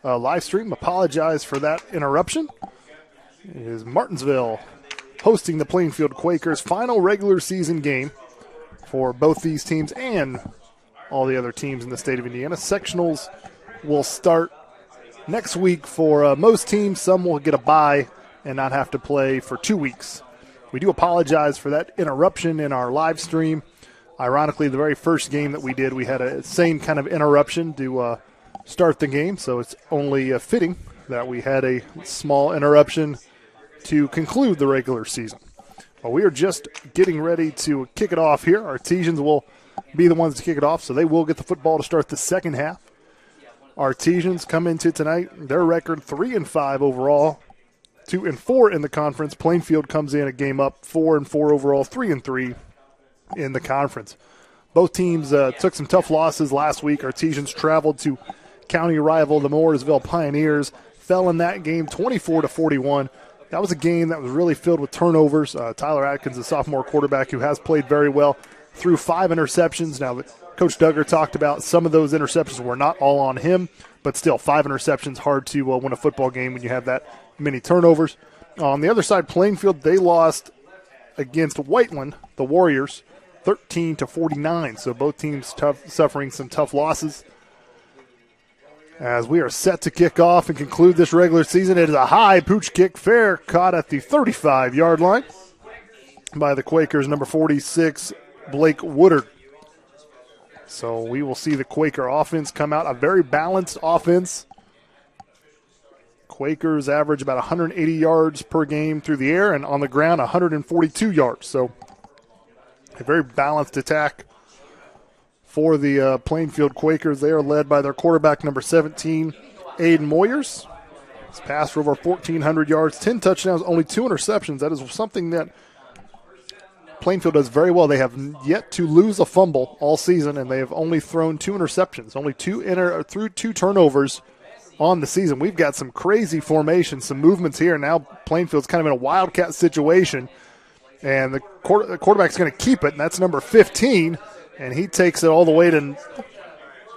live stream. Apologize for that interruption. It is Martinsville hosting the Plainfield Quakers' final regular season game for both these teams and all the other teams in the state of Indiana. Sectionals will start next week for most teams. Some will get a bye and not have to play for 2 weeks. We do apologize for that interruption in our live stream. Ironically, the very first game that we did, we had a same kind of interruption to start the game, so it's only fitting that we had a small interruption to conclude the regular season. Well, we are just getting ready to kick it off here. Artesians will be the ones to kick it off, so they will get the football to start the second half. Artesians come into tonight, their record 3-5 overall, 2-4 in the conference. Plainfield comes in a game up, 4-4 overall, 3-3 in the conference. Both teams took some tough losses last week. Artesians traveled to county rival the Mooresville Pioneers, fell in that game 24-41. That was a game that was really filled with turnovers. Tyler Atkins, a sophomore quarterback who has played very well, threw 5 interceptions. Now, Coach Duggar talked about some of those interceptions were not all on him, but still 5 interceptions, hard to win a football game when you have that many turnovers. On the other side, Plainfield, they lost against Whiteland, the Warriors, 13-49. So both teams suffering some tough losses. As we are set to kick off and conclude this regular season, it is a high pooch kick, fair, caught at the 35-yard line by the Quakers, number 46, Blake Woodard. So we will see the Quaker offense come out, a very balanced offense. Quakers average about 180 yards per game through the air, and on the ground 142 yards. So a very balanced attack for the Plainfield Quakers. They are led by their quarterback, number 17, Aiden Moyers. He's passed for over 1,400 yards, 10 touchdowns, only 2 interceptions. That is something that Plainfield does very well. They have yet to lose a fumble all season, and they have only thrown 2 interceptions, only 2 turnovers on the season. We've got some crazy formations, some movements here. Now Plainfield's kind of in a wildcat situation, and the quarterback's going to keep it, and that's number 15, and he takes it all the way to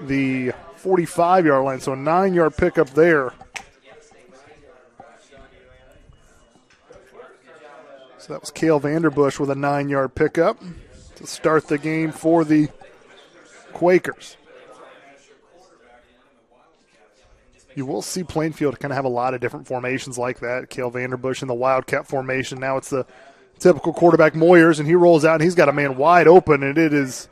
the 45-yard line, so a 9-yard pickup there. So that was Cale Vanderbush with a 9-yard pickup to start the game for the Quakers. You will see Plainfield kind of have a lot of different formations like that. Cale Vanderbush in the Wildcat formation. Now it's the typical quarterback Moyers, and he rolls out, and he's got a man wide open, and it is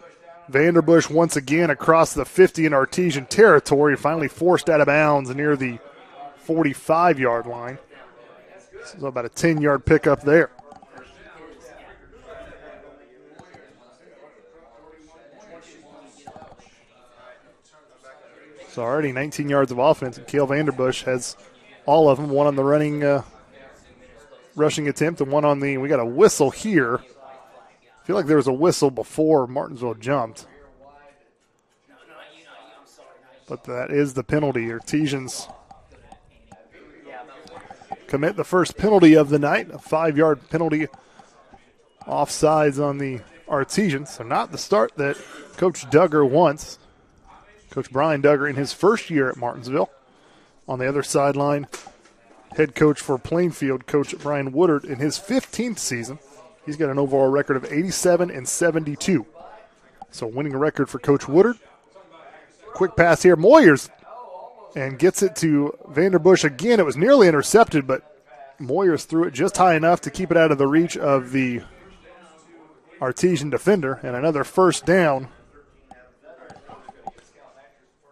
Vanderbush once again across the 50 in Artesian territory, finally forced out of bounds near the 45-yard line. So about a 10-yard pickup there. So already 19 yards of offense, and Cale Vanderbush has all of them, one on the rushing attempt and one on the – we got a whistle here. I feel like there was a whistle before Martinsville jumped. But that is the penalty. Artesians commit the first penalty of the night, a 5-yard penalty, offsides on the Artesians. So not the start that Coach Duggar wants. Coach Brian Duggar in his first year at Martinsville. On the other sideline, head coach for Plainfield, Coach Brian Woodard, in his 15th season. He's got an overall record of 87-72. So winning record for Coach Woodard. Quick pass here, Moyers, and gets it to Vanderbush again. It was nearly intercepted, but Moyers threw it just high enough to keep it out of the reach of the Artesian defender, and another first down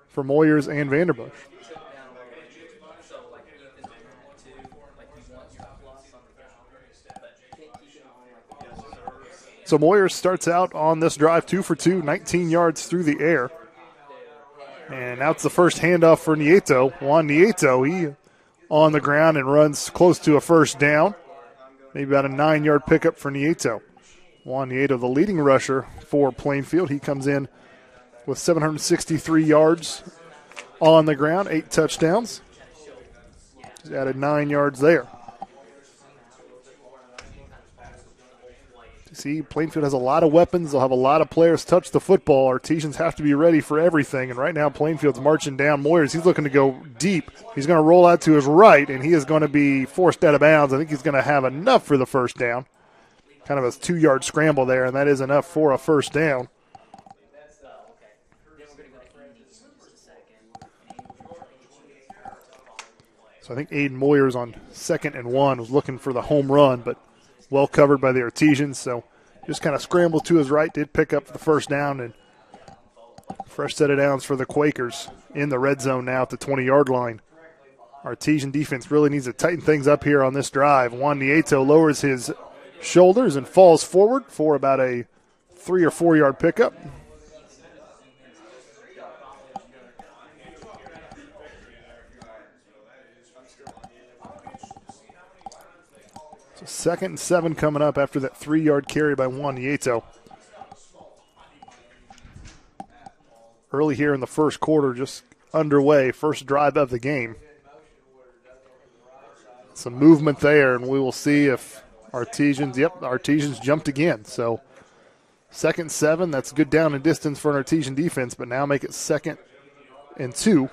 for Moyers and Vanderbush. So Moyers starts out on this drive 2 for 2, 19 yards through the air. And now it's the first handoff for Nieto. Juan Nieto, he on the ground and runs close to a first down. Maybe about a 9-yard pickup for Nieto. Juan Nieto, the leading rusher for Plainfield. He comes in with 763 yards on the ground, 8 touchdowns. He's added 9 yards there. see, Plainfield has a lot of weapons. They'll have a lot of players touch the football. Artesians have to be ready for everything. And right now, Plainfield's marching down. Moyers, he's looking to go deep. He's going to roll out to his right, and he is going to be forced out of bounds. I think he's going to have enough for the first down. Kind of a 2-yard scramble there, and that is enough for a first down. So I think Aiden Moyers on 2nd and 1 was looking for the home run, but well covered by the Artesians. So just kind of scrambled to his right, did pick up the first down, and fresh set of downs for the Quakers in the red zone now at the 20-yard line. Artesian defense really needs to tighten things up here on this drive. Juan Nieto lowers his shoulders and falls forward for about a 3 or 4 yard pickup. So 2nd and 7 coming up after that 3-yard carry by Juan Nieto. Early here in the first quarter, just underway, first drive of the game. Some movement there, and we will see if Artesians jumped again. So 2nd and 7, that's good down and distance for an Artesian defense, but now make it 2nd and 2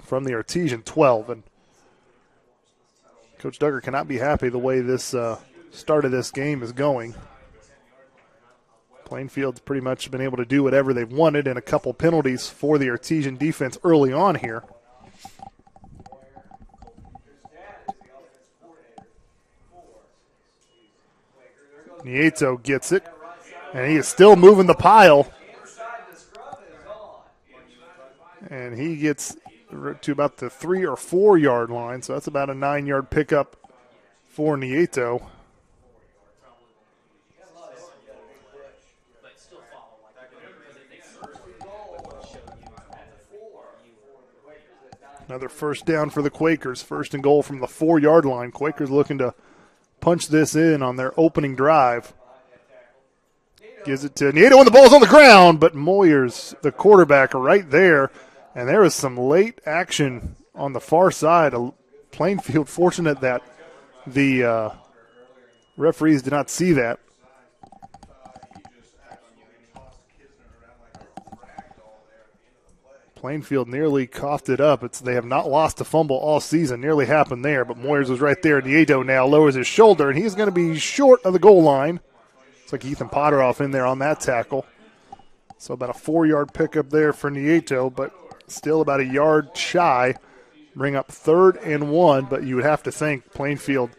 from the Artesian 12. And Coach Duggar cannot be happy the way this start of this game is going. Plainfield's pretty much been able to do whatever they've wanted, and a couple penalties for the Artesian defense early on here. Nieto gets it, and he is still moving the pile. And he gets to about the 3 or 4 yard line, so that's about a 9-yard pickup for Nieto. Another first down for the Quakers, 1st and goal from the 4-yard line. Quakers looking to punch this in on their opening drive. Gives it to Nieto, and the ball's on the ground, but Moyers, the quarterback, right there. And there was some late action on the far side. Plainfield fortunate that the referees did not see that. Plainfield nearly coughed it up. They have not lost a fumble all season. Nearly happened there, but Moyers was right there. Nieto now lowers his shoulder, and he's going to be short of the goal line. It's like Ethan Potteroff in there on that tackle. So about a 4-yard pickup there for Nieto, but still about a yard shy. Bring up 3rd and 1, but you would have to think Plainfield,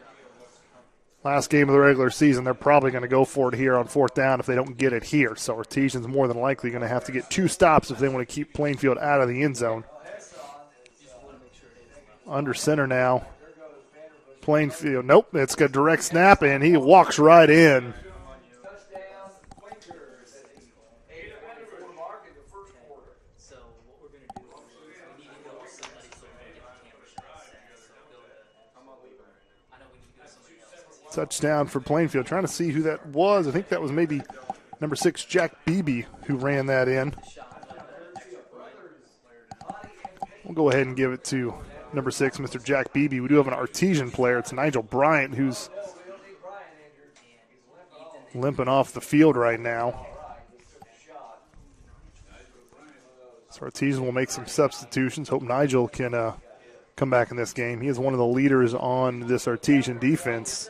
last game of the regular season, they're probably going to go for it here on 4th down if they don't get it here. So Artesian's more than likely going to have to get 2 stops if they want to keep Plainfield out of the end zone. Under center now. Plainfield, nope, it's got a direct snap, and he walks right in. Touchdown for Plainfield. Trying to see who that was. I think that was maybe number 6, Jack Beebe, who ran that in. We'll go ahead and give it to number 6, Mr. Jack Beebe. We do have an Artesian player. It's Nigel Bryant, who's limping off the field right now. So Artesian will make some substitutions. Hope Nigel can come back in this game. He is one of the leaders on this Artesian defense.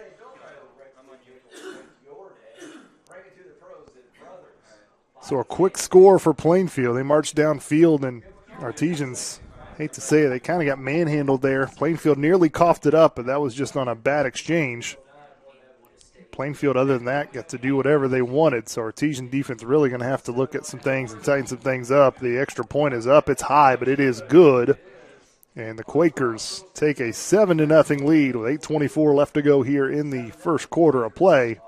So a quick score for Plainfield. They marched downfield, and Artesians, hate to say it, they kind of got manhandled there. Plainfield nearly coughed it up, but that was just on a bad exchange. Plainfield, other than that, got to do whatever they wanted. So Artesian defense really going to have to look at some things and tighten some things up. The extra point is up. It's high, but it is good. And the Quakers take a 7-0 lead with 8:24 left to go here in the first quarter of play.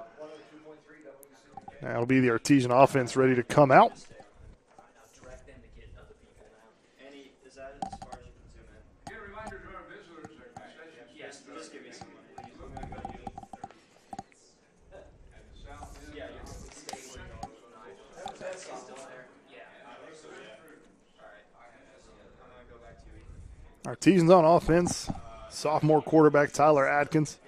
That'll be the Artesian offense ready to come out. Artesians on offense. Sophomore quarterback Tyler Adkins.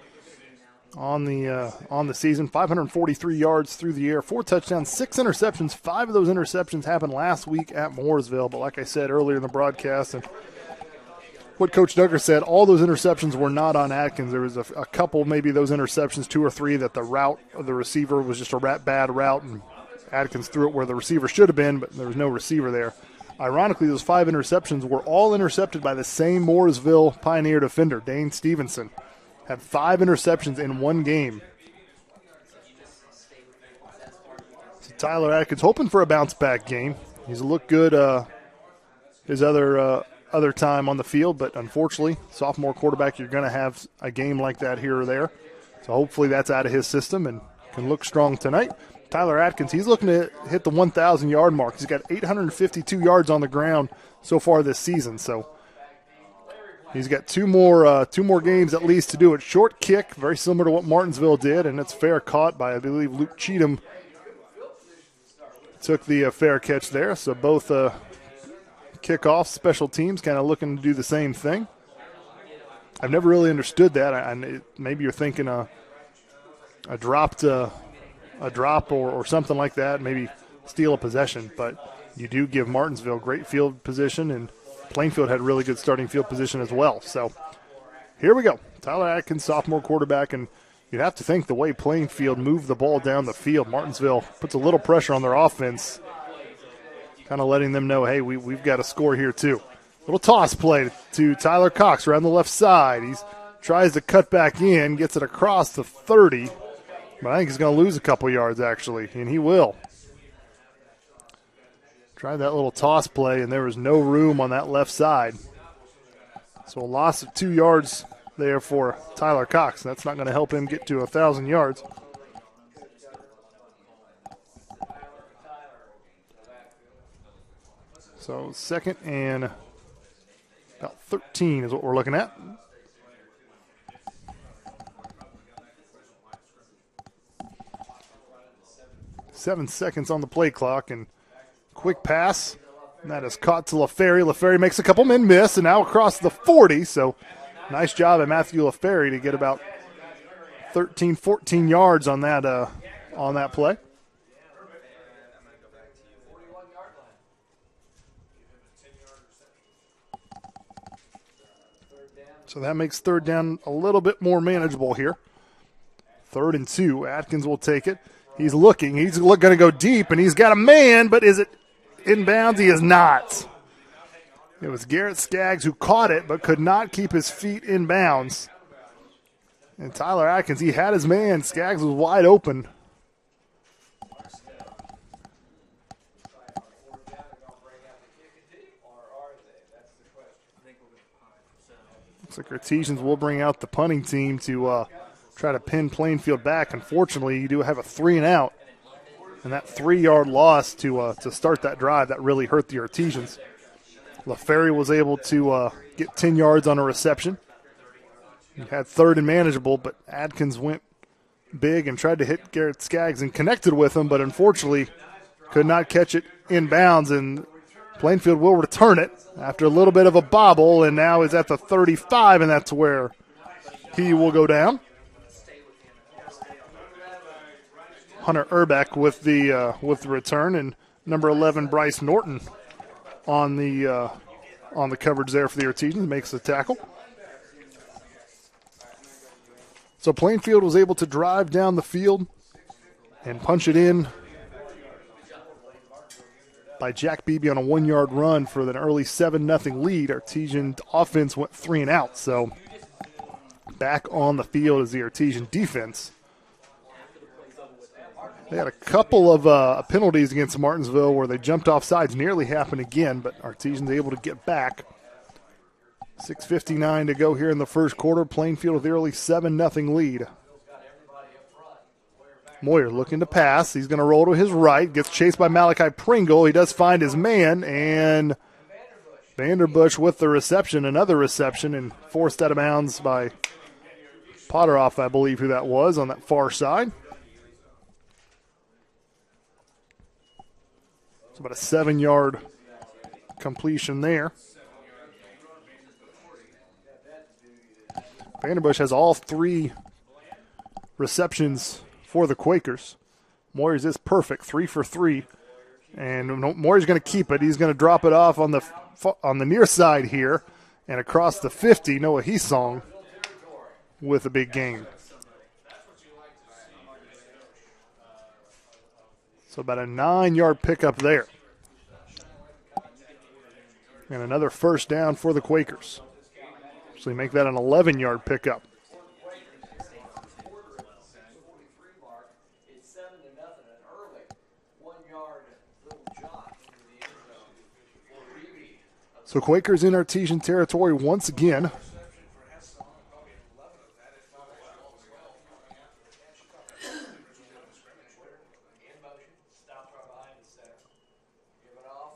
on the season. 543 yards through the air, 4 touchdowns, 6 interceptions. 5 of those interceptions happened last week at Mooresville. But like I said earlier in the broadcast, and what Coach Duggar said, all those interceptions were not on Atkins. There was a couple, maybe those interceptions, 2 or 3, that the route of the receiver was just a bad route, and Atkins threw it where the receiver should have been, but there was no receiver there. Ironically, those 5 interceptions were all intercepted by the same Mooresville Pioneer defender, Dane Stevenson. Had 5 interceptions in one game. So Tyler Atkins hoping for a bounce-back game. He's looked good his other time on the field, but unfortunately, sophomore quarterback, you're going to have a game like that here or there. So hopefully that's out of his system and can look strong tonight. Tyler Atkins, he's looking to hit the 1,000-yard mark. He's got 852 yards on the ground so far this season. So he's got two more games at least to do it. Short kick, very similar to what Martinsville did, and it's fair caught by, I believe, Luke Cheatham. Took the fair catch there. So both kickoff special teams kind of looking to do the same thing. I've never really understood that. Maybe you're thinking a drop or something like that, maybe steal a possession, but you do give Martinsville great field position, and Plainfield had really good starting field position as well. So here we go. Tyler Atkins, sophomore quarterback, and you'd have to think the way Plainfield moved the ball down the field, Martinsville puts a little pressure on their offense, kind of letting them know, hey, we've got a score here too. Little toss play to Tyler Cox around the left side. He tries to cut back in, gets it across the 30, but I think he's going to lose a couple yards actually, and he will. Tried that little toss play, and there was no room on that left side. So a loss of 2 yards there for Tyler Cox. That's not going to help him get to 1,000 yards. So second and about 13 is what we're looking at. Seven seconds on the play clock, and quick pass. And that is caught to LaFerry. LaFerry makes a couple men miss, and now across the 40. So nice job at Matthew LaFerry to get about 13, 14 yards on that play. So that makes third down a little bit more manageable here. 3rd and 2. Atkins will take it. He's looking. He's going to go deep, and he's got a man, but is it inbounds? He is not. It was Garrett Skaggs who caught it but could not keep his feet in bounds. And Tyler Atkins, he had his man. Skaggs was wide open. Looks like Artesians will bring out the punting team to try to pin Plainfield back. Unfortunately, you do have a 3-and-out. And that 3-yard loss to start that drive, that really hurt the Artesians. LaFerry was able to get 10 yards on a reception. He had 3rd and manageable, but Atkins went big and tried to hit Garrett Skaggs and connected with him, but unfortunately could not catch it in bounds, and Plainfield will return it after a little bit of a bobble, and now is at the 35, and that's where he will go down. Hunter Urbeck with the return, and number 11 Bryce Norton on the coverage there for the Artesians, makes the tackle. So Plainfield was able to drive down the field and punch it in by Jack Beebe on a 1-yard run for an early 7-0 lead. Artesian offense went 3-and-out, so back on the field is the Artesian defense. They had a couple of penalties against Martinsville where they jumped off sides, nearly happened again, but Artesian's able to get back. 6:59 to go here in the first quarter. Plainfield with the early 7-0 lead. Moyer looking to pass. He's going to roll to his right. Gets chased by Malachi Pringle. He does find his man, and Vanderbush with the reception, another reception, and forced out of bounds by Potteroff, I believe who that was, on that far side. It's about a 7-yard completion there. Vanderbush has all 3 receptions for the Quakers. Moyers is perfect, 3 for 3. And Moyers going to keep it. He's going to drop it off on the near side here and across the 50. Noah Hesong with a big gain. So about a 9-yard pickup there. And another first down for the Quakers. So they make that an 11-yard pickup. So Quakers in Artesian territory once again.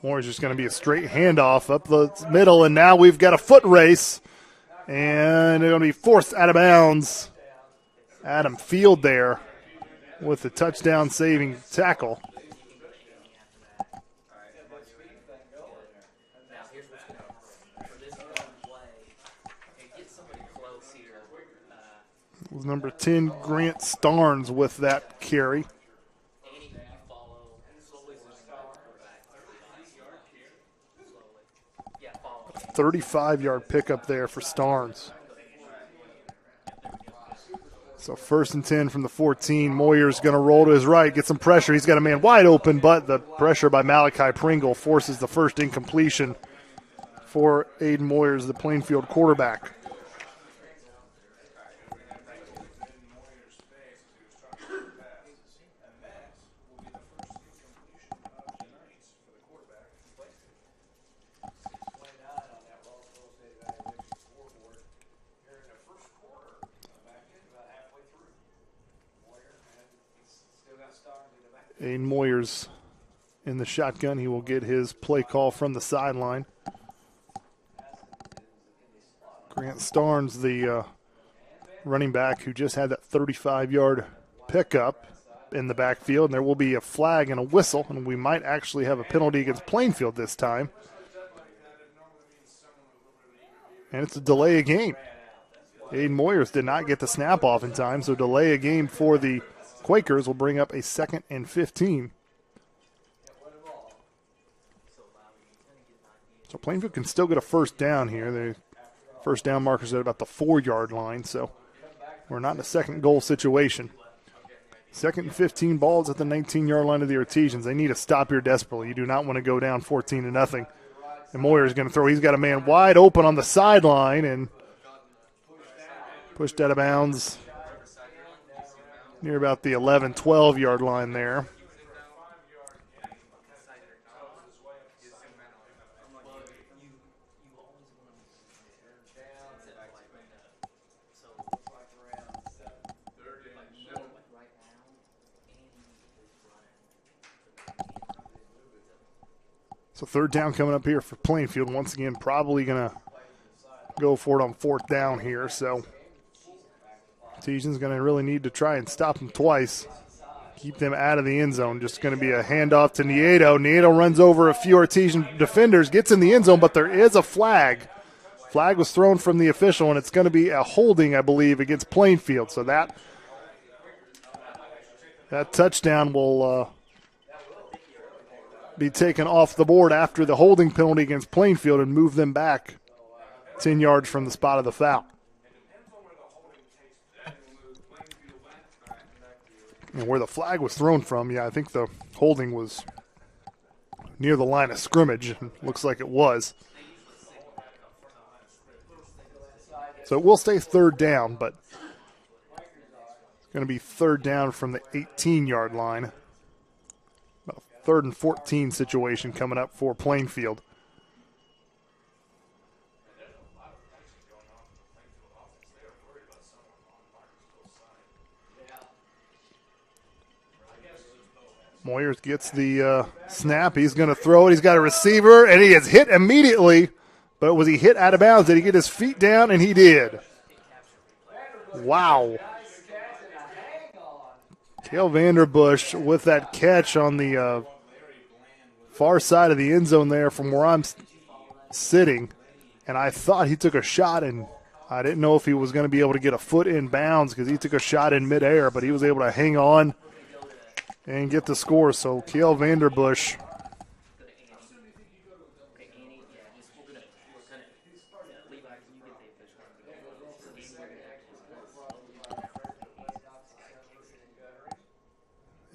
More is just going to be a straight handoff up the middle, and now we've got a foot race, and they're going to be forced out of bounds. Adam Field there with the touchdown-saving tackle. It was number 10, Grant Starnes, with that carry. 35-yard pickup there for Starnes. So 1st and 10 from the 14. Moyer's going to roll to his right, get some pressure. He's got a man wide open, but the pressure by Malachi Pringle forces the first incompletion for Aiden Moyers, the Plainfield quarterback. Aiden Moyers in the shotgun. He will get his play call from the sideline. Grant Starnes, the running back who just had that 35-yard pickup in the backfield. And there will be a flag and a whistle, and we might actually have a penalty against Plainfield this time. And it's a delay of game. Aiden Moyers did not get the snap off in time, so delay a game for the Quakers will bring up a 2nd and 15. So Plainfield can still get a first down here. The first down marker's at about the 4-yard line, so we're not in a second goal situation. 2nd and 15, balls at the 19-yard line of the Artesians. They need to stop here desperately. You do not want to go down 14-0. And Moyer is going to throw. He's got a man wide open on the sideline and pushed out of bounds near about the 11, 12-yard line there. So 3rd down coming up here for Plainfield. Once again, probably going to go for it on 4th down here. So Artesian's going to really need to try and stop them twice. Keep them out of the end zone. Just going to be a handoff to Nieto. Nieto runs over a few Artesian defenders, gets in the end zone, but there is a flag. Flag was thrown from the official, and it's going to be a holding, I believe, against Plainfield. So that touchdown will be taken off the board after the holding penalty against Plainfield and move them back 10 yards from the spot of the foul. And where the flag was thrown from, yeah, I think the holding was near the line of scrimmage. Looks like it was. So it will stay 3rd down, but it's going to be 3rd down from the 18-yard line. About a 3rd and 14 situation coming up for Plainfield. Moyers gets the snap. He's going to throw it. He's got a receiver, and he is hit immediately. But was he hit out of bounds? Did he get his feet down? And he did. Wow. Cale Vanderbush with that catch on the far side of the end zone there from where I'm sitting. And I thought he took a shot and I didn't know if he was going to be able to get a foot in bounds because he took a shot in midair, but he was able to hang on and get the score. So Kale Vanderbush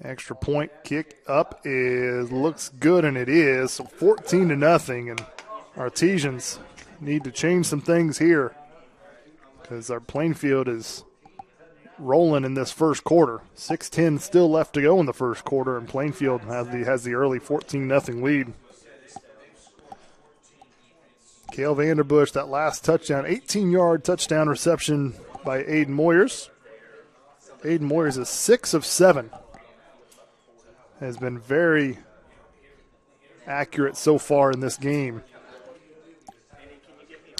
extra point kick up looks good, and it is. So 14-0, and Artesians need to change some things here because our Plainfield is rolling in this first quarter. 6:10 still left to go in the first quarter, and Plainfield has the early 14-0 lead. Kale Vanderbush, that last touchdown, 18-yard touchdown reception by Aiden Moyers. Aiden Moyers is 6 of 7. Has been very accurate so far in this game.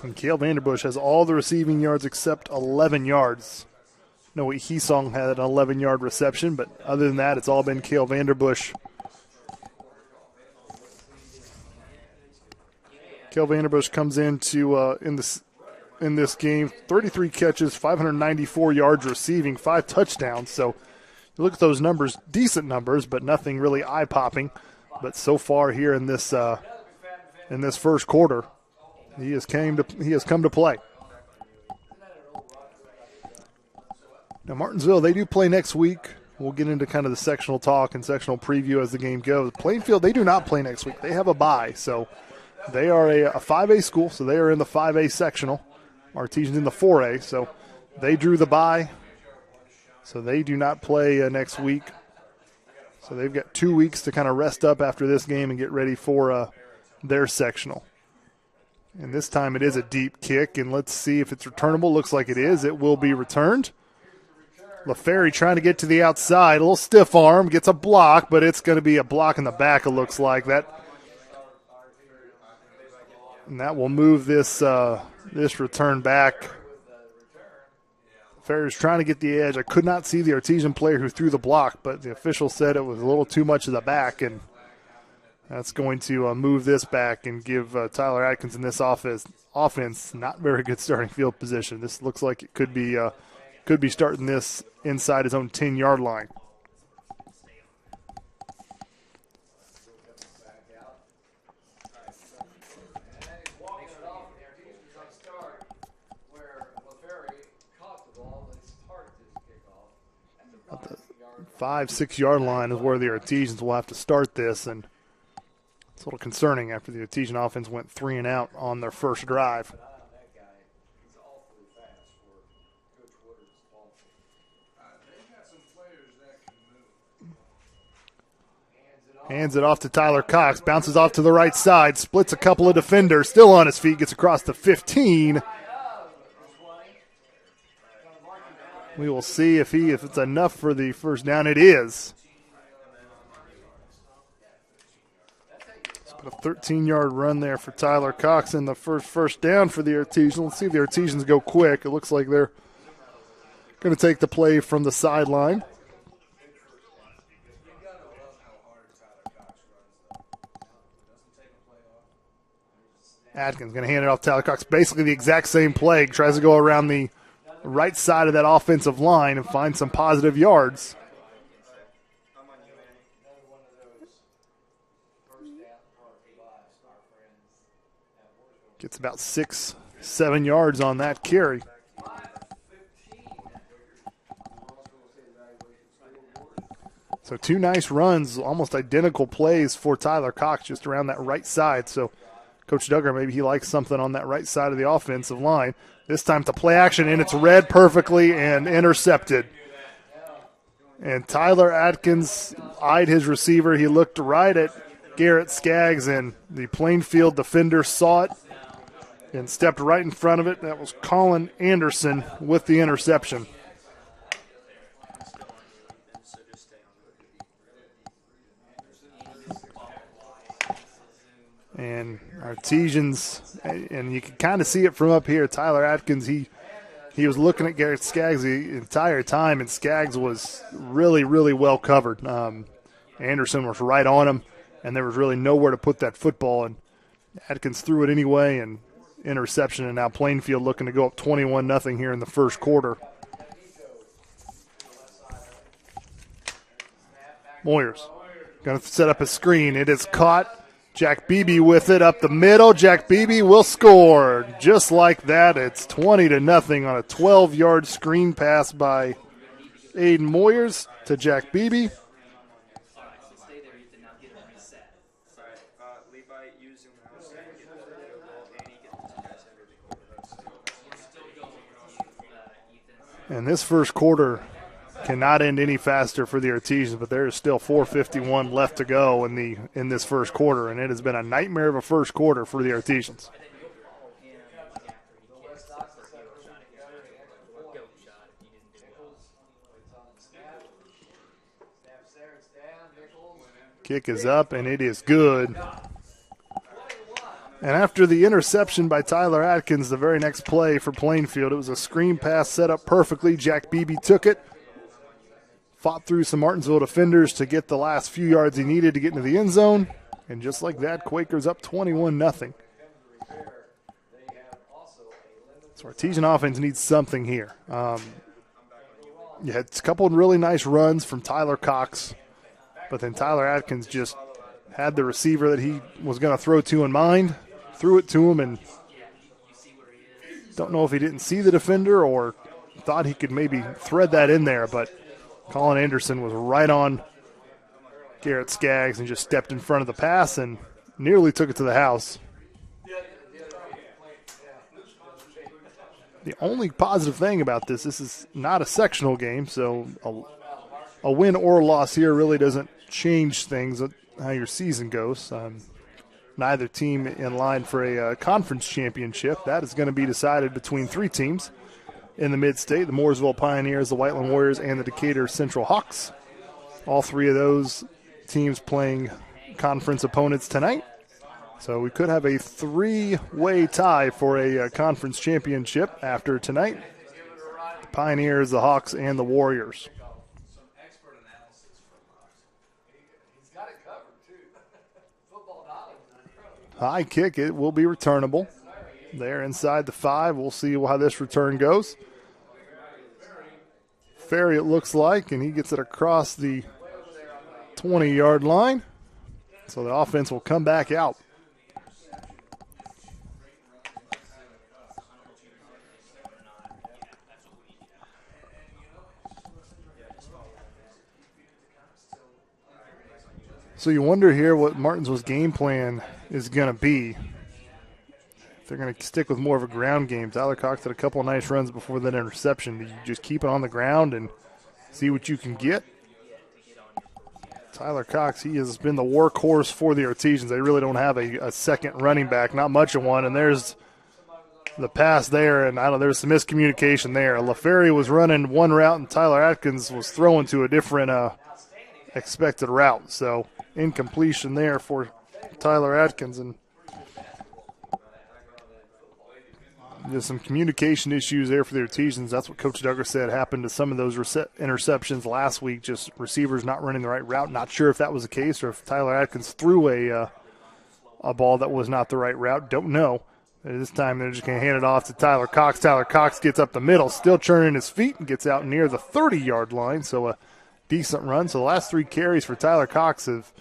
And Kale Vanderbush has all the receiving yards except 11 yards. Noah Heesong had an 11-yard reception, but other than that, it's all been Kale Vanderbush. Kale Vanderbush comes into in this game, 33 catches, 594 yards receiving, 5 touchdowns. So you look at those numbers, decent numbers, but nothing really eye-popping. But so far here in this first quarter, he has come to play. Now Martinsville, they do play next week. We'll get into kind of the sectional talk and sectional preview as the game goes. Plainfield, they do not play next week. They have a bye, so they are a 5A school, so they are in the 5A sectional. Artesians in the 4A, so they drew the bye. So they do not play next week. So they've got 2 weeks to kind of rest up after this game and get ready for their sectional. And this time it is a deep kick, and let's see if it's returnable. Looks like it is. It will be returned. LaFerry trying to get to the outside. A little stiff arm. Gets a block, but it's going to be a block in the back, it looks like. And that will move this return back. LaFerry's trying to get the edge. I could not see the Artesian player who threw the block, but the official said it was a little too much of the back, and that's going to move this back and give Tyler Atkins in this offense not very good starting field position. This looks like it could be starting this inside his own 10-yard line. About the 5-6 yard line is where the Artesians will have to start this, and it's a little concerning after the Artesian offense went 3 and out on their first drive. Hands it off to Tyler Cox. Bounces off to the right side. Splits a couple of defenders. Still on his feet. Gets across the 15. We will see if it's enough for the first down. It is. A 13-yard run there for Tyler Cox in the first down for the Artesians. Let's see if the Artesians go quick. It looks like they're going to take the play from the sideline. Atkins going to hand it off to Tyler Cox. Basically the exact same play. Tries to go around the right side of that offensive line and find some positive yards. Gets about 6-7 yards on that carry. So 2 nice runs, almost identical plays for Tyler Cox just around that right side. So Coach Duggar, maybe he likes something on that right side of the offensive line. This time to play action, and it's read perfectly and intercepted. And Tyler Atkins eyed his receiver. He looked right at Garrett Skaggs, and the Plainfield defender saw it and stepped right in front of it. That was Colin Anderson with the interception. And Artesians, and you can kind of see it from up here, Tyler Atkins, he was looking at Garrett Skaggs the entire time, and Skaggs was really, really well covered. Anderson was right on him, and there was really nowhere to put that football, and Atkins threw it anyway, and interception, and now Plainfield looking to go up 21-0 here in the first quarter. Moyers going to set up a screen. It is caught. Jack Beebe with it up the middle. Jack Beebe will score. Just like that, it's 20-0 on a 12-yard screen pass by Aiden Moyers to Jack Beebe. And this first quarter cannot end any faster for the Artesians, but there is still 4:51 left to go in this first quarter, and it has been a nightmare of a first quarter for the Artesians. Kick is up, and it is good. And after the interception by Tyler Atkins, the very next play for Plainfield, it was a screen pass set up perfectly. Jack Beebe took it, fought through some Martinsville defenders to get the last few yards he needed to get into the end zone. And just like that, Quakers up 21-0. So Artesian offense needs something here. You had a couple of really nice runs from Tyler Cox, but then Tyler Atkins just had the receiver that he was going to throw to in mind, threw it to him, and don't know if he didn't see the defender or thought he could maybe thread that in there, but Colin Anderson was right on Garrett Skaggs and just stepped in front of the pass and nearly took it to the house. The only positive thing about this is not a sectional game, so a win or loss here really doesn't change things, how your season goes. Neither team in line for a conference championship. That is going to be decided between three teams in the Mid-State, the Mooresville Pioneers, the Whiteland Warriors, and the Decatur Central Hawks. All three of those teams playing conference opponents tonight. So we could have a three-way tie for a conference championship after tonight. The Pioneers, the Hawks, and the Warriors. High kick, it will be returnable. There inside the 5. We'll see how this return goes. Ferry, it looks like, and he gets it across the 20-yard line. So the offense will come back out. So you wonder here what Martinsville's game plan is going to be. If they're going to stick with more of a ground game. Tyler Cox had a couple of nice runs before that interception. Do you just keep it on the ground and see what you can get? Tyler Cox, he has been the workhorse for the Artesians. They really don't have a second running back, not much of one. And there's the pass there, and there's some miscommunication there. LaFerry was running one route, and Tyler Atkins was throwing to a different expected route. So incompletion there for Tyler Atkins, and just some communication issues there for the Artesians. That's what Coach Duggar said happened to some of those interceptions last week, just receivers not running the right route. Not sure if that was the case or if Tyler Atkins threw a ball that was not the right route. Don't know. This time they're just going to hand it off to Tyler Cox. Tyler Cox gets up the middle, still churning his feet, and gets out near the 30-yard line. So a decent run. So the last 3 carries for Tyler Cox have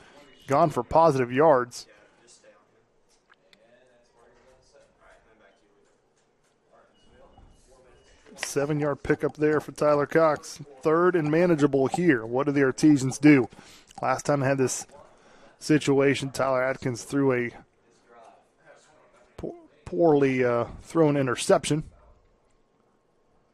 gone for positive yards. Seven-yard pickup there for Tyler Cox. 3rd and manageable here. What do the Artesians do? Last time I had this situation, Tyler Atkins threw a poorly thrown interception.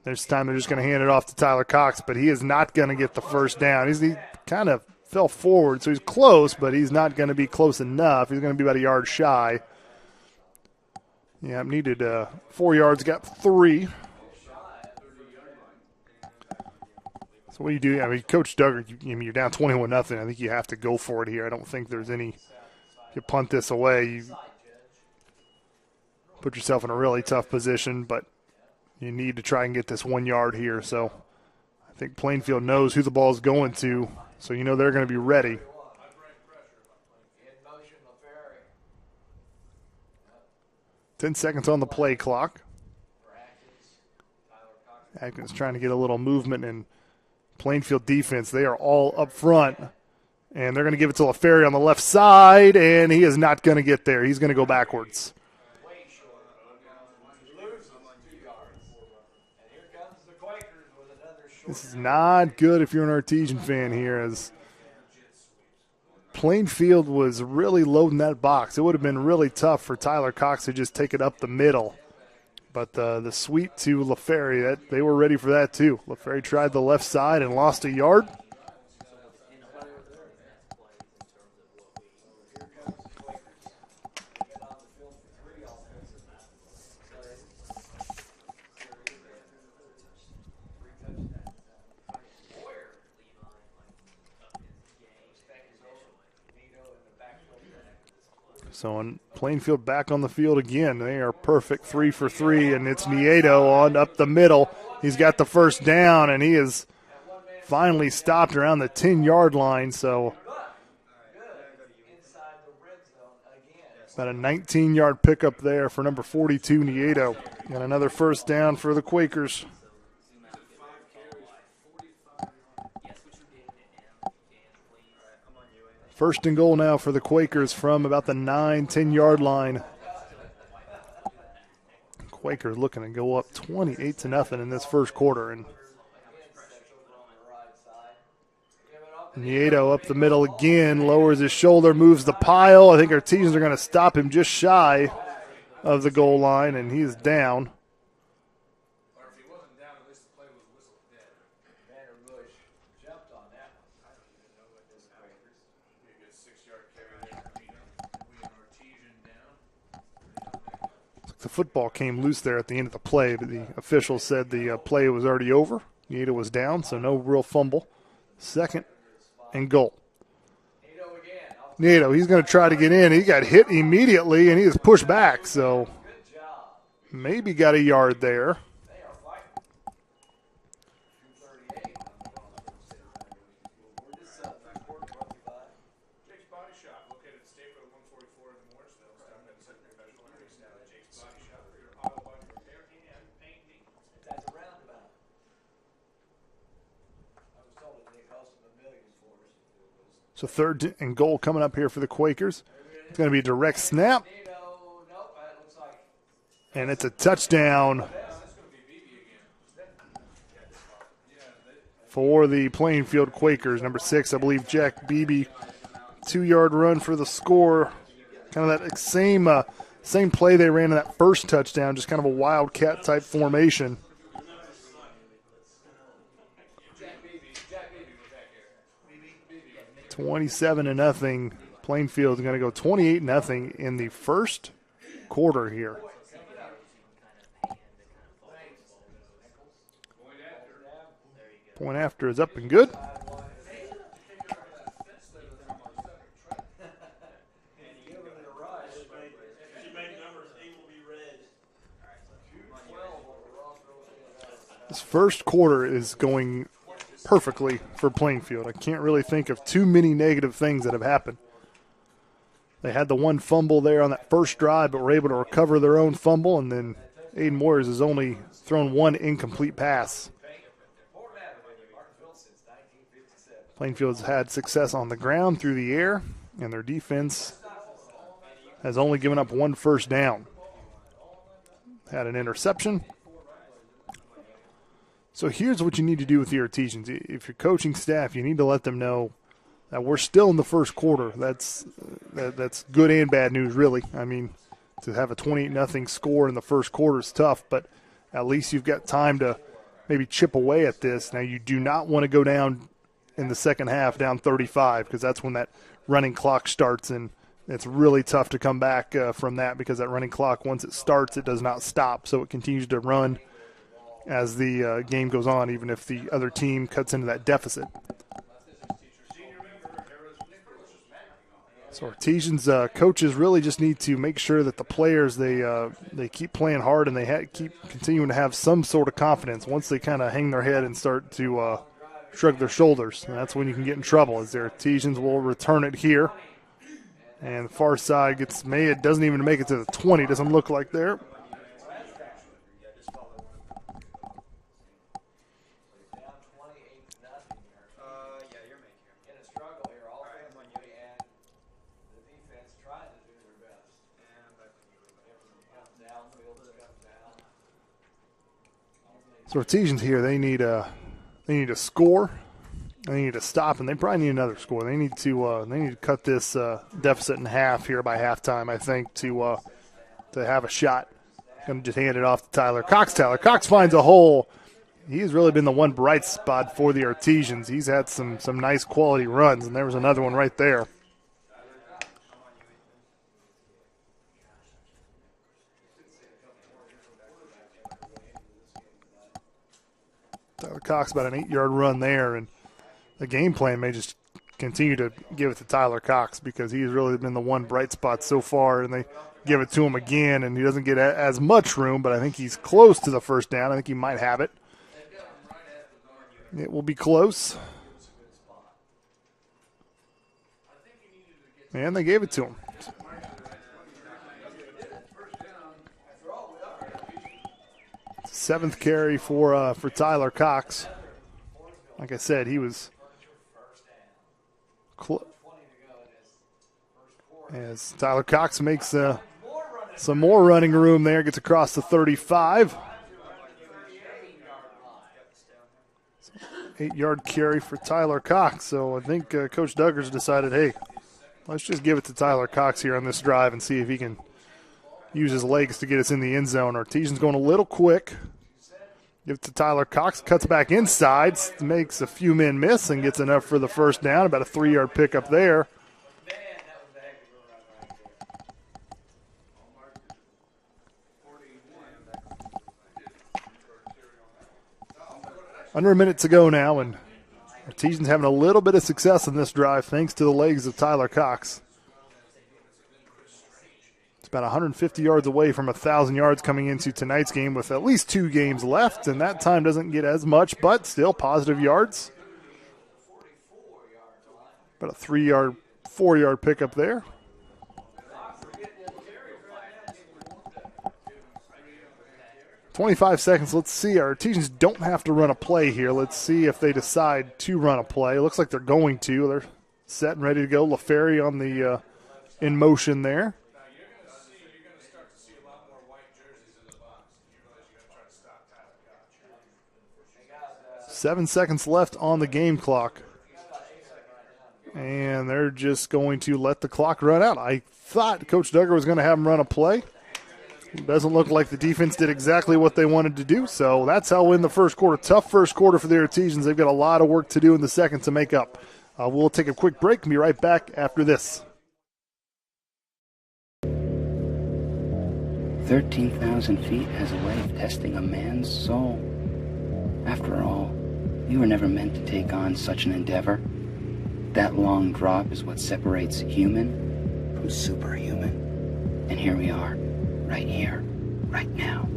This time they're just going to hand it off to Tyler Cox, but he is not going to get the first down. He kind of fell forward, so he's close, but he's not going to be close enough. He's going to be about a yard shy. Yeah, needed 4 yards, got 3. So what do you do? I mean, Coach Duggar, you're down 21-0. I think you have to go for it here. I don't think there's any – you punt this away, you put yourself in a really tough position, but you need to try and get this 1 yard here. So I think Plainfield knows who the ball is going to, so you know they're going to be ready. 10 seconds on the play clock. Atkins trying to get a little movement in Plainfield defense. They are all up front, and they're going to give it to LaFerry on the left side, and he is not going to get there. He's going to go backwards. This is not good if you're an Artesian fan here, as Plainfield was really loading that box. It would have been really tough for Tyler Cox to just take it up the middle. But the sweep to LaFerry, they were ready for that too. LaFerry tried the left side and lost a yard. So in Plainfield back on the field again. They are perfect 3 for 3, and it's Nieto on up the middle. He's got the first down, and he is finally stopped around the 10-yard line. So about a 19-yard pickup there for number 42, Nieto. And another first down for the Quakers. First and goal now for the Quakers from about the 9-10-yard line. Quakers looking to go up 28-0 in this first quarter. And Nieto up the middle again, lowers his shoulder, moves the pile. I think our teams are going to stop him just shy of the goal line, and he's down. The football came loose there at the end of the play, but the official said the play was already over. Nieto was down, so no real fumble. Second and goal. Nieto, he's going to try to get in. He got hit immediately, and he was pushed back, so maybe got a yard there. So third and goal coming up here for the Quakers. It's going to be a direct snap. And it's a touchdown for the Plainfield Quakers. Number 6, I believe, Jack Beebe. 2-yard run for the score. Kind of that same play they ran in that first touchdown, just kind of a wildcat type formation. 27-0. Plainfield is going to go 28-0 in the first quarter here. Point after is up and good. This first quarter is going perfectly for Plainfield. I can't really think of too many negative things that have happened. They had the one fumble there on that first drive, but were able to recover their own fumble, and then Aiden Moyers has only thrown one incomplete pass. Plainfield's had success on the ground, through the air, and their defense has only given up one first down. Had an interception. So here's what you need to do with the Artesians. If you're coaching staff, you need to let them know that we're still in the first quarter. That's good and bad news, really. I mean, to have a 28-0 score in the first quarter is tough, but at least you've got time to maybe chip away at this. Now, you do not want to go down in the second half down 35, because that's when that running clock starts, and it's really tough to come back from that, because that running clock, once it starts, it does not stop, so it continues to run as the game goes on, even if the other team cuts into that deficit. So Artesians coaches really just need to make sure that the players, they keep playing hard, and they keep continuing to have some sort of confidence. Once they kind of hang their head and start to shrug their shoulders, and that's when you can get in trouble, as the Artesians will return it here. And the far side it doesn't even make it to the 20. Doesn't look like there. So Artesians here, they need a score. They need to stop, and they probably need another score. They need to cut this deficit in half here by halftime, I think, to have a shot. Going to just hand it off to Tyler Cox. Tyler Cox finds a hole. He's really been the one bright spot for the Artesians. He's had some nice quality runs, and there was another one right there. Tyler Cox about an 8-yard run there, and the game plan may just continue to give it to Tyler Cox because he's really been the one bright spot so far, and they give it to him again, and he doesn't get as much room, but I think he's close to the first down. I think he might have it. It will be close. And they gave it to him. Seventh carry for Tyler Cox. Like I said, he was as Tyler Cox makes some more running room there, gets across the 35. 8-yard carry for Tyler Cox. So I think Coach Duggars decided, hey, let's just give it to Tyler Cox here on this drive and see if he can use his legs to get us in the end zone. Artesian's going a little quick. Give it to Tyler Cox, cuts back inside, makes a few men miss and gets enough for the first down. About a 3-yard pickup there. Under a minute to go now, and Artesian's having a little bit of success in this drive thanks to the legs of Tyler Cox. It's about 150 yards away from 1,000 yards coming into tonight's game with at least 2 games left, and that time doesn't get as much, but still positive yards. About a 3-yard, 4-yard pickup there. .25 seconds. Let's see. Our Artesians don't have to run a play here. Let's see if they decide to run a play. It looks like they're going to. They're set and ready to go. LaFerry on the in motion there. 7 seconds left on the game clock. And they're just going to let the clock run out. I thought Coach Duggar was going to have them run a play. It doesn't look like the defense did exactly what they wanted to do, so that's how we'll win the first quarter. Tough first quarter for the Artesians. They've got a lot of work to do in the second to make up. We'll take a quick break and be right back after this. 13,000 feet has a way of testing a man's soul. After all, we were never meant to take on such an endeavor. That long drop is what separates human from superhuman. And here we are, right here, right now.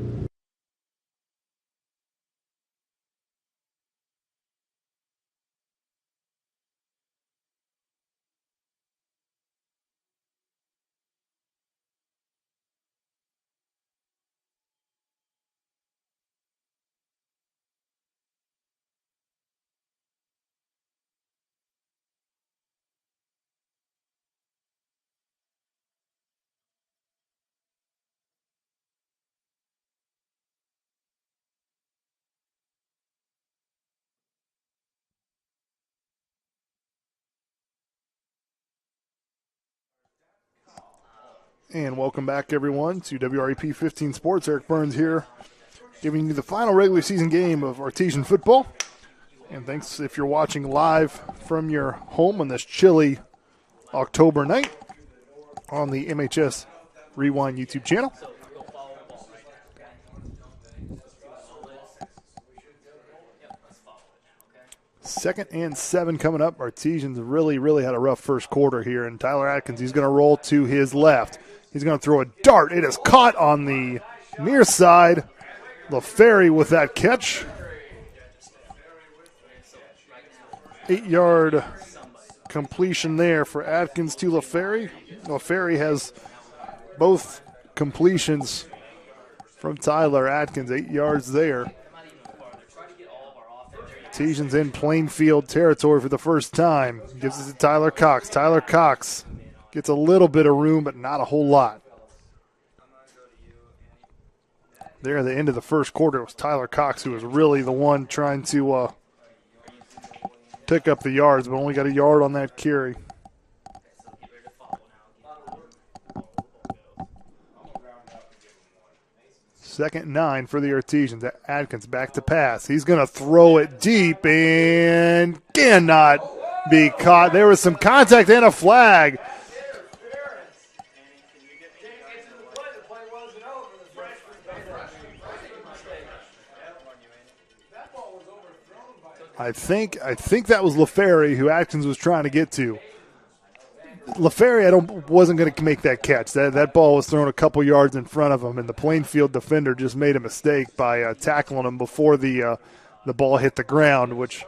And welcome back, everyone, to WREP 15 Sports. Eric Burns here, giving you the final regular season game of Artesian football. And thanks if you're watching live from your home on this chilly October night on the MHS Rewind YouTube channel. Second and 7 coming up. Artesians really had a rough first quarter here. And Tyler Atkins, he's going to roll to his left. He's going to throw a dart. It is caught on the near side. LaFerry with that catch. 8-yard completion there for Atkins to LaFerry. LaFerry has both completions from Tyler Atkins, 8 yards there. Artesians in Plainfield territory for the first time. Gives it to Tyler Cox. Tyler Cox gets a little bit of room, but not a whole lot. There at the end of the first quarter, it was Tyler Cox who was really the one trying to pick up the yards, but only got a yard on that carry. Second and 9 for the Artesians. Atkins back to pass. He's going to throw it deep and cannot be caught. There was some contact and a flag. I think that was LaFerry who Atkins was trying to get to. LaFerry wasn't going to make that catch. That ball was thrown a couple yards in front of him, and the Plainfield defender just made a mistake by tackling him before the ball hit the ground, which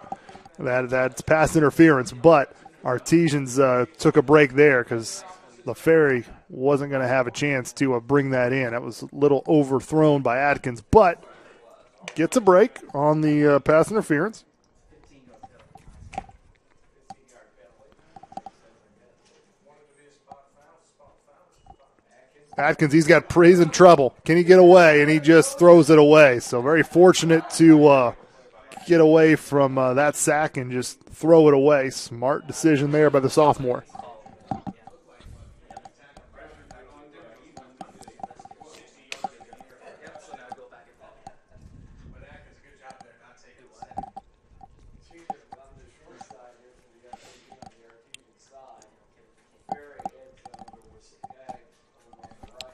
that's pass interference. But Artesians took a break there because LaFerry wasn't going to have a chance to bring that in. That was a little overthrown by Atkins, but gets a break on the pass interference. Atkins, he's in trouble. Can he get away? And he just throws it away. So very fortunate to get away from that sack and just throw it away. Smart decision there by the sophomore.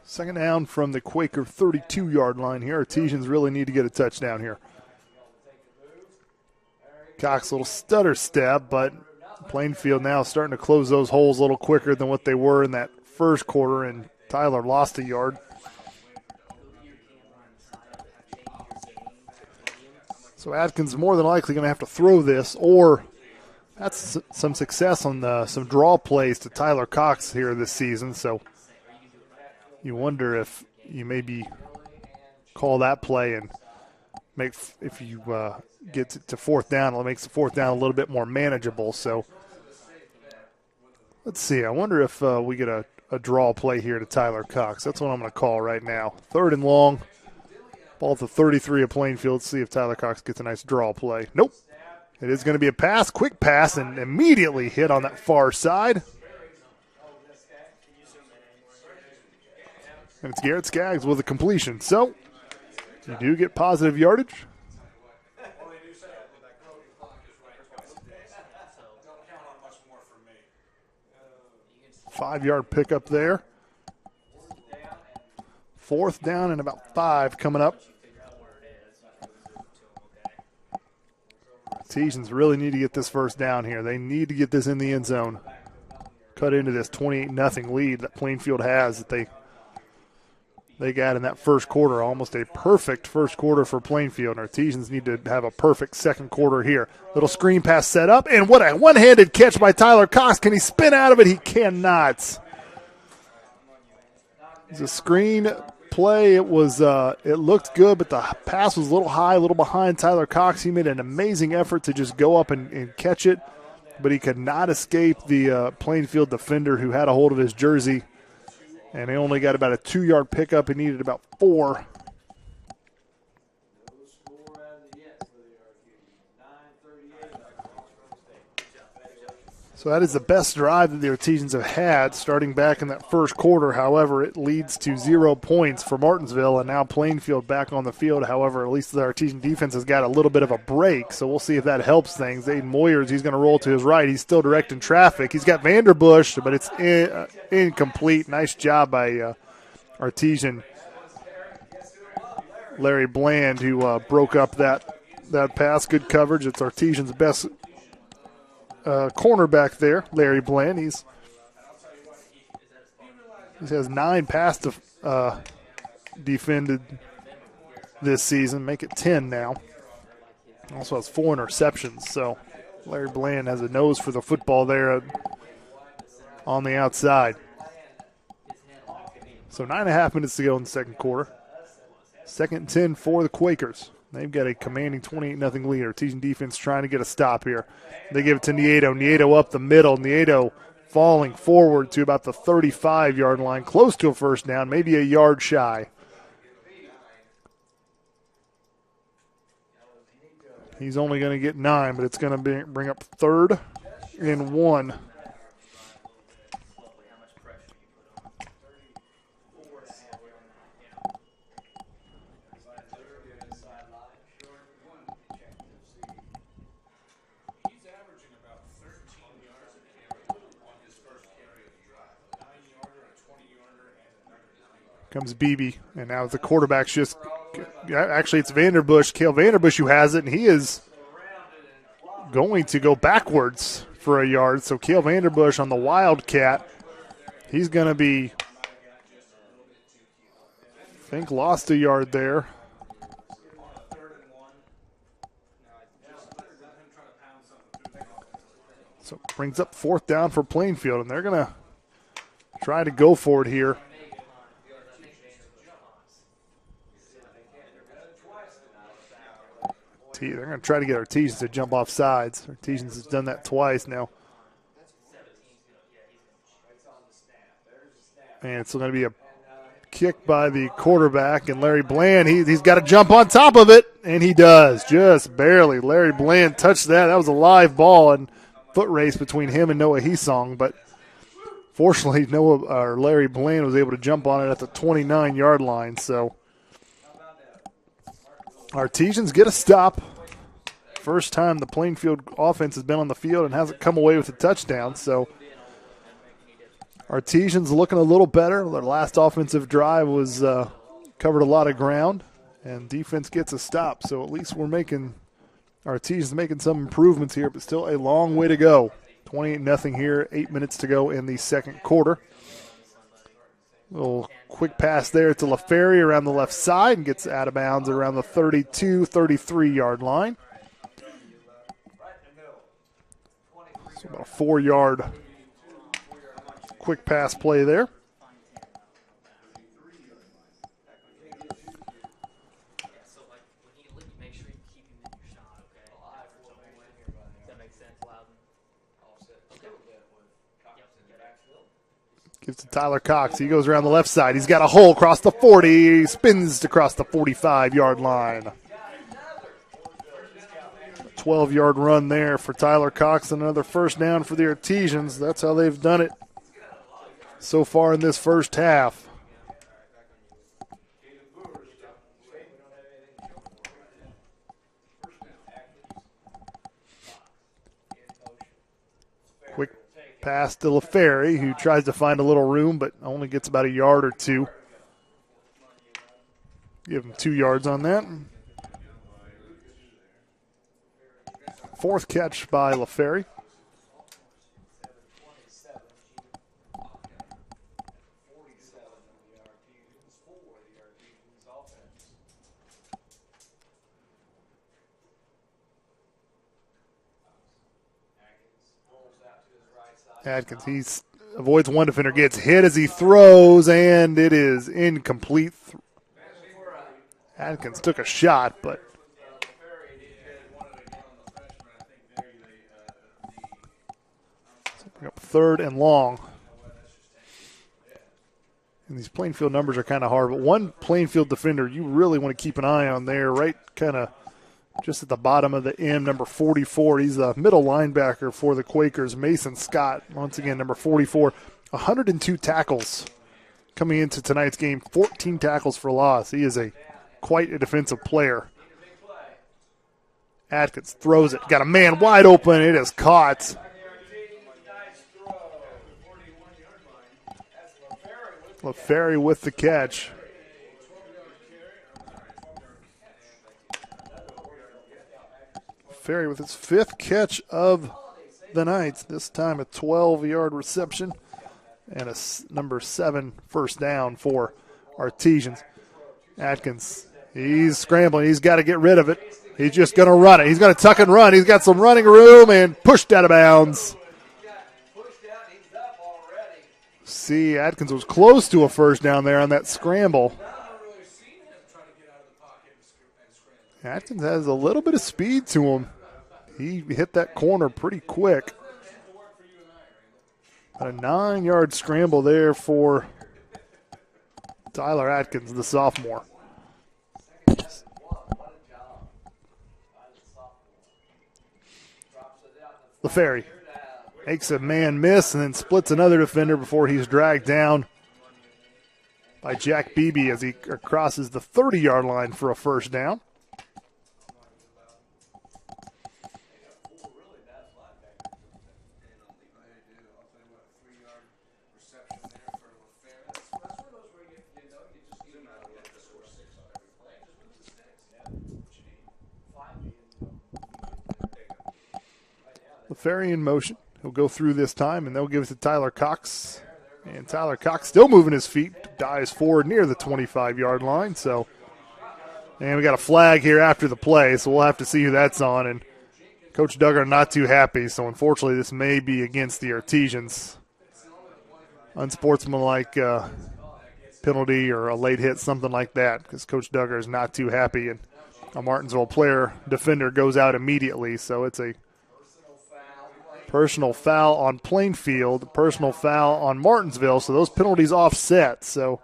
Second down from the Quaker 32-yard line here. Artesians really need to get a touchdown here. Cox, a little stutter step, but Plainfield now starting to close those holes a little quicker than what they were in that first quarter, and Tyler lost a yard. So Atkins more than likely going to have to throw this, or that's some success on some draw plays to Tyler Cox here this season, so you wonder if you maybe call that play and make, if you get to fourth down, it makes the fourth down a little bit more manageable. So let's see. I wonder if we get a draw play here to Tyler Cox. That's what I'm going to call right now. Third and long. Ball at the 33 of Plainfield. Let's see if Tyler Cox gets a nice draw play. Nope. It is going to be a pass, quick pass, and immediately hit on that far side. And it's Garrett Skaggs with a completion. So you do get positive yardage. 5-yard pickup there. Fourth down and about 5 coming up. Artesians really need to get this first down here. They need to get this in the end zone. Cut into this 28-0 lead that Plainfield has that they got in that first quarter. Almost a perfect first quarter for Plainfield. Artesians need to have a perfect second quarter here. Little screen pass set up, and what a one-handed catch by Tyler Cox. Can he spin out of it? He cannot. It's a screen play. It looked good, but the pass was a little high, a little behind Tyler Cox. He made an amazing effort to just go up and catch it, but he could not escape the Plainfield defender who had a hold of his jersey. And he only got about a 2-yard pickup. He needed about 4. So that is the best drive that the Artesians have had starting back in that first quarter. However, it leads to 0 points for Martinsville, and now Plainfield back on the field. However, at least the Artesian defense has got a little bit of a break, so we'll see if that helps things. Aiden Moyers, he's going to roll to his right. He's still directing traffic. He's got Vanderbush, but it's incomplete. Nice job by Artesian Larry Bland, who broke up that pass. Good coverage. It's Artesian's best cornerback there, Larry Bland. He has 9 pass defended this season, make it 10 now. Also has 4 interceptions, so Larry Bland has a nose for the football there on the outside. So 9.5 minutes to go in the second quarter. 2nd and 10 for the Quakers. They've got a commanding 28-0 lead. Artesian defense trying to get a stop here. They give it to Nieto. Nieto up the middle. Nieto falling forward to about the 35-yard line, close to a first down, maybe a yard shy. He's only going to get 9, but it's going to bring up 3rd and 1. Comes Beebe, and now the quarterback's just – actually, it's Vanderbush, Cale Vanderbush who has it, and he is going to go backwards for a yard. So Cale Vanderbush on the Wildcat, he's going to be, I think, lost a yard there. So brings up 4th down for Plainfield, and they're going to try to go for it here. They're going to try to get Artesians to jump off sides. Artesians has done that twice now. And it's going to be a kick by the quarterback. And Larry Bland, he's got to jump on top of it. And he does, just barely. Larry Bland touched that. That was a live ball and foot race between him and Noah Hesong. But fortunately, Larry Bland was able to jump on it at the 29-yard line. So Artesians get a stop. First time the Plainfield offense has been on the field and hasn't come away with a touchdown. So Artesians looking a little better. Their last offensive drive was covered a lot of ground, and defense gets a stop. So at least Artesians making some improvements here, but still a long way to go. 28-0 here, 8 minutes to go in the second quarter. Little quick pass there to LaFerry around the left side and gets out of bounds around the 32, 33-yard line. So about a 4-yard quick pass play there. Gives to Tyler Cox. He goes around the left side. He's got a hole across the 40. He spins across the 45-yard line. 12-yard run there for Tyler Cox. Another first down for the Artesians. That's how they've done it so far in this first half. Quick pass to LaFerry, who tries to find a little room but only gets about a yard or two. Give him 2 yards on that. 4th catch by LaFerry. Adkins, he avoids one defender, gets hit as he throws, and it is incomplete. Adkins took a shot, but bring up 3rd and long. And these Plainfield numbers are kind of hard, but one Plainfield defender you really want to keep an eye on there, right kind of just at the bottom of the M, number 44. He's the middle linebacker for the Quakers, Mason Scott. Once again, number 44. 102 tackles coming into tonight's game, 14 tackles for loss. He is quite a defensive player. Atkins throws it. Got a man wide open. It is caught. LaFerry with the catch. Ferry with his 5th catch of the night. This time a 12-yard reception and a number 7 first down for Artesians. Atkins, he's scrambling. He's got to get rid of it. He's just going to run it. He's going to tuck and run. He's got some running room and pushed out of bounds. See, Atkins was close to a first down there on that scramble. Atkins has a little bit of speed to him. He hit that corner pretty quick. A 9-yard scramble there for Tyler Atkins, the sophomore. LaFerry makes a man miss and then splits another defender before he's dragged down by Jack Beebe as he crosses the 30-yard line for a first down. LaFerry in motion. He'll go through this time, and they'll give it to Tyler Cox. And Tyler Cox still moving his feet, dives forward near the 25-yard line. And we got a flag here after the play, so we'll have to see who that's on. And Coach Duggar not too happy, so unfortunately this may be against the Artesians. Unsportsmanlike penalty or a late hit, something like that, because Coach Duggar is not too happy. And a Martinsville defender goes out immediately, so it's a personal foul on Plainfield, personal foul on Martinsville, so those penalties offset. So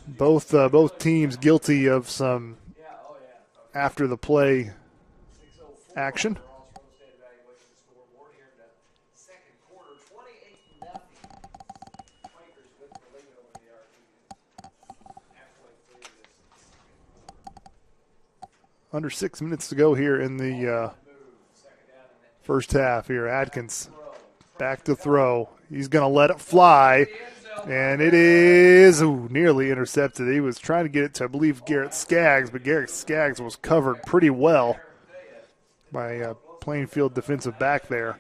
both teams guilty of some after the play action. Under 6 minutes to go here in the first half here. Atkins back to throw. He's going to let it fly, and it is nearly intercepted. He was trying to get it to, I believe, Garrett Skaggs, but Garrett Skaggs was covered pretty well by Plainfield defensive back there.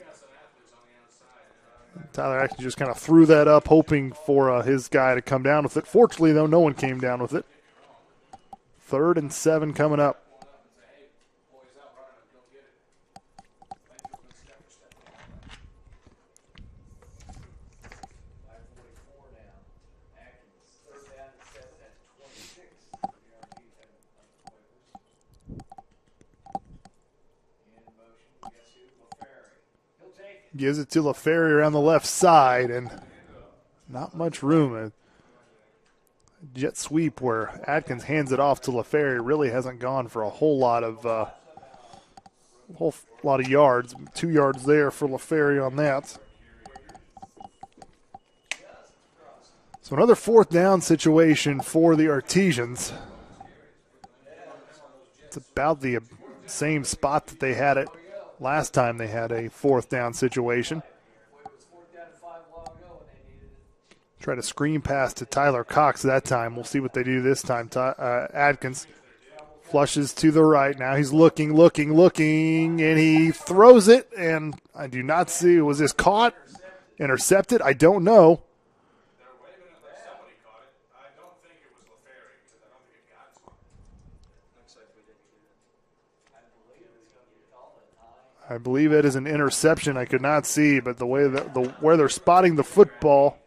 Tyler Atkins just kind of threw that up, hoping for his guy to come down with it. Fortunately, though, no one came down with it. 3rd and 7 coming up. Gives it to LaFerry around the left side, and not much room. A jet sweep where Atkins hands it off to LaFerry really hasn't gone for a whole lot of yards. 2 yards there for LaFerry on that. So another 4th down situation for the Artesians. It's about the same spot that they had it last time they had a 4th down situation. Try to screen pass to Tyler Cox that time. We'll see what they do this time. Atkins flushes to the right. Now he's looking, and he throws it, and I do not see. Was this caught? Intercepted? I don't know. I believe it is an interception. I could not see, but the way where they're spotting the football.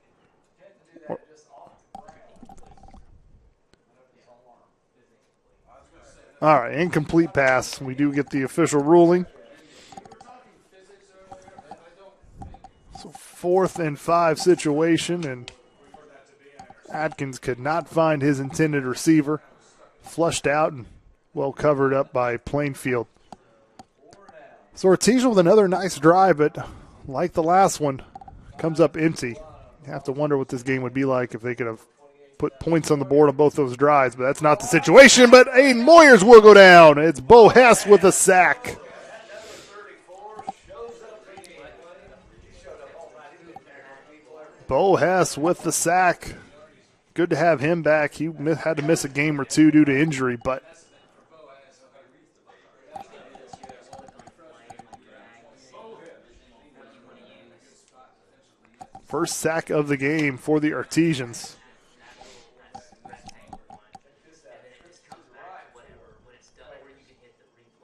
All right, incomplete pass. We do get the official ruling. So 4th and 5 situation, and Atkins could not find his intended receiver. Flushed out and well covered up by Plainfield. So Artesia with another nice drive, but like the last one, comes up empty. You have to wonder what this game would be like if they could have put points on the board on both those drives, but that's not the situation. But Aiden Moyers will go down. It's Bo Hess with a sack. Bo Hess with the sack. Good to have him back. He had to miss a game or two due to injury, but first sack of the game for the Artesians.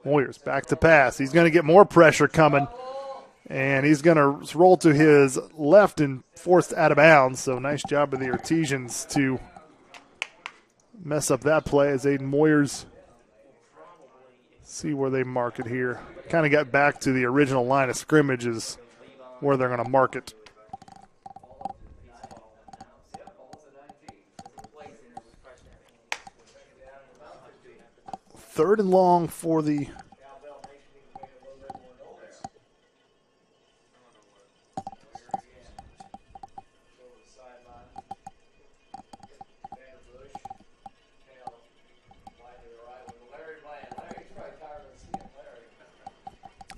Moyers back to pass. He's going to get more pressure coming, and he's going to roll to his left and forced out of bounds. So nice job of the Artesians to mess up that play as Aiden Moyers. See where they mark it here. Kind of got back to the original line of scrimmage is where they're going to mark it. Third and long for the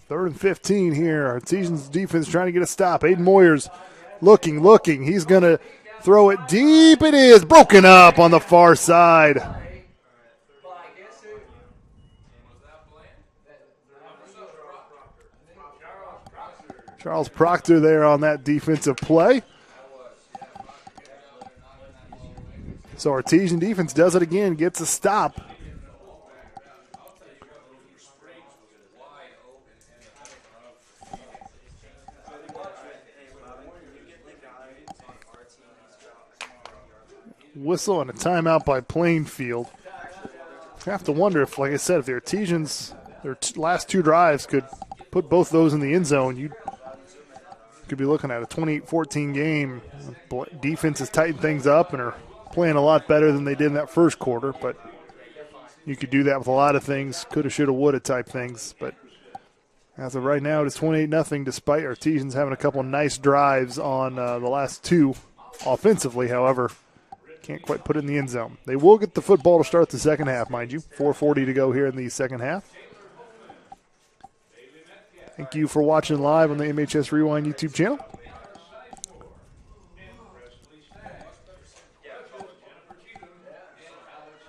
third and 15 here. Artesians defense trying to get a stop. Aiden Moyers looking. He's going to throw it deep. It is broken up on the far side. Charles Proctor there on that defensive play. So Artesian defense does it again, gets a stop. Whistle and a timeout by Plainfield. I have to wonder if, like I said, if the Artesians, their last two drives could put both those in the end zone, you could be looking at a 28-14 game. Defense has tightened things up and are playing a lot better than they did in that first quarter, but you could do that with a lot of things, coulda, shoulda, woulda type things. But as of right now, it's 28-0 despite Artesians having a couple nice drives on the last two offensively. However, can't quite put it in the end zone. They will get the football to start the second half, mind you. 4:40 to go here in the second half. Thank you for watching live on the MHS Rewind YouTube channel.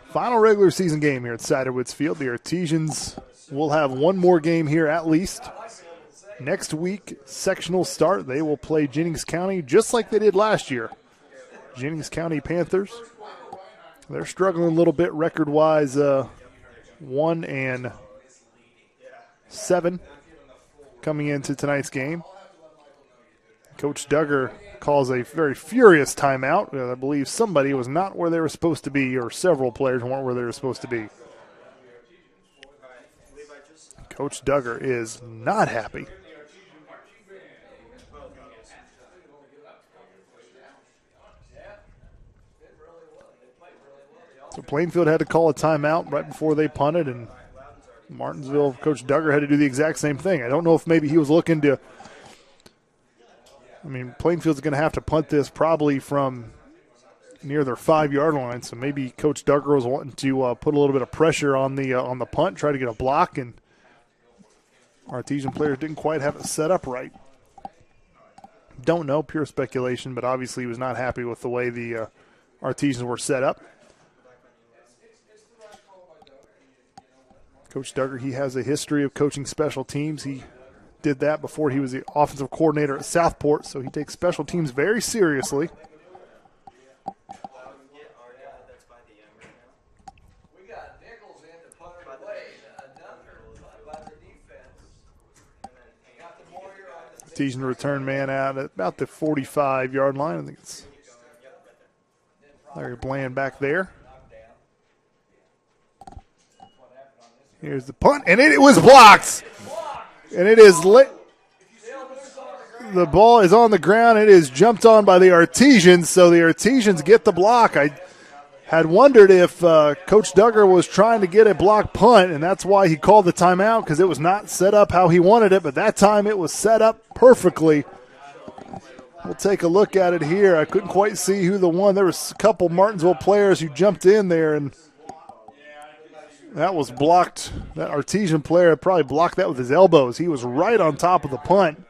Final regular season game here at Ciderwoods Field. The Artesians will have one more game here at least. Next week, sectional start. They will play Jennings County just like they did last year. Jennings County Panthers. They're struggling a little bit record-wise, 1-7 coming into tonight's game. Coach Duggar calls a very furious timeout. I believe somebody was not where they were supposed to be, or several players weren't where they were supposed to be. Coach Duggar is not happy. So Plainfield had to call a timeout right before they punted, and Martinsville, Coach Duggar had to do the exact same thing. I don't know if maybe he was looking to – Plainfield's going to have to punt this probably from near their 5-yard line, so maybe Coach Duggar was wanting to put a little bit of pressure on the punt, try to get a block, and Artesian players didn't quite have it set up right. Don't know, pure speculation, but obviously he was not happy with the way the Artesians were set up. Coach Duggar, he has a history of coaching special teams. He did that before he was the offensive coordinator at Southport, so he takes special teams very seriously. Artesian return man out at about the 45-yard line. I think it's Larry Bland back there. Here's the punt, and it was blocked. And it is lit. The ball is on the ground. It is jumped on by the Artesians, so the Artesians get the block. I had wondered if Coach Duggar was trying to get a block punt, and that's why he called the timeout, because it was not set up how he wanted it, but that time it was set up perfectly. We'll take a look at it here. I couldn't quite see who the one. There was a couple Martinsville players who jumped in there, and that was blocked. That Artesian player probably blocked that with his elbows. He was right on top of the punt.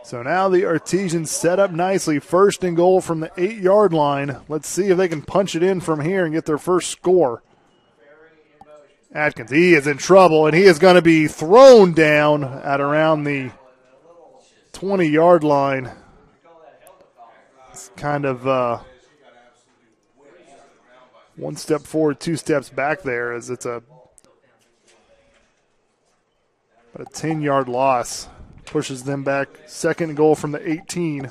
So now the Artesians set up nicely. First and goal from the 8-yard line. Let's see if they can punch it in from here and get their first score. Atkins, he is in trouble, and he is going to be thrown down at around the 20-yard line. kind of one step forward, 2 steps back there, as it's a 10-yard loss. Pushes them back. Second and goal from the 18.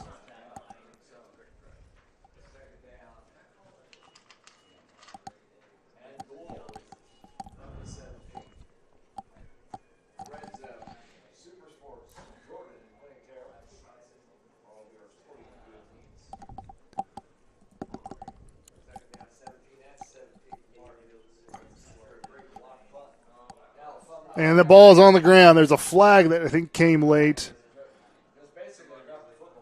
And the ball is on the ground. There's a flag that I think came late.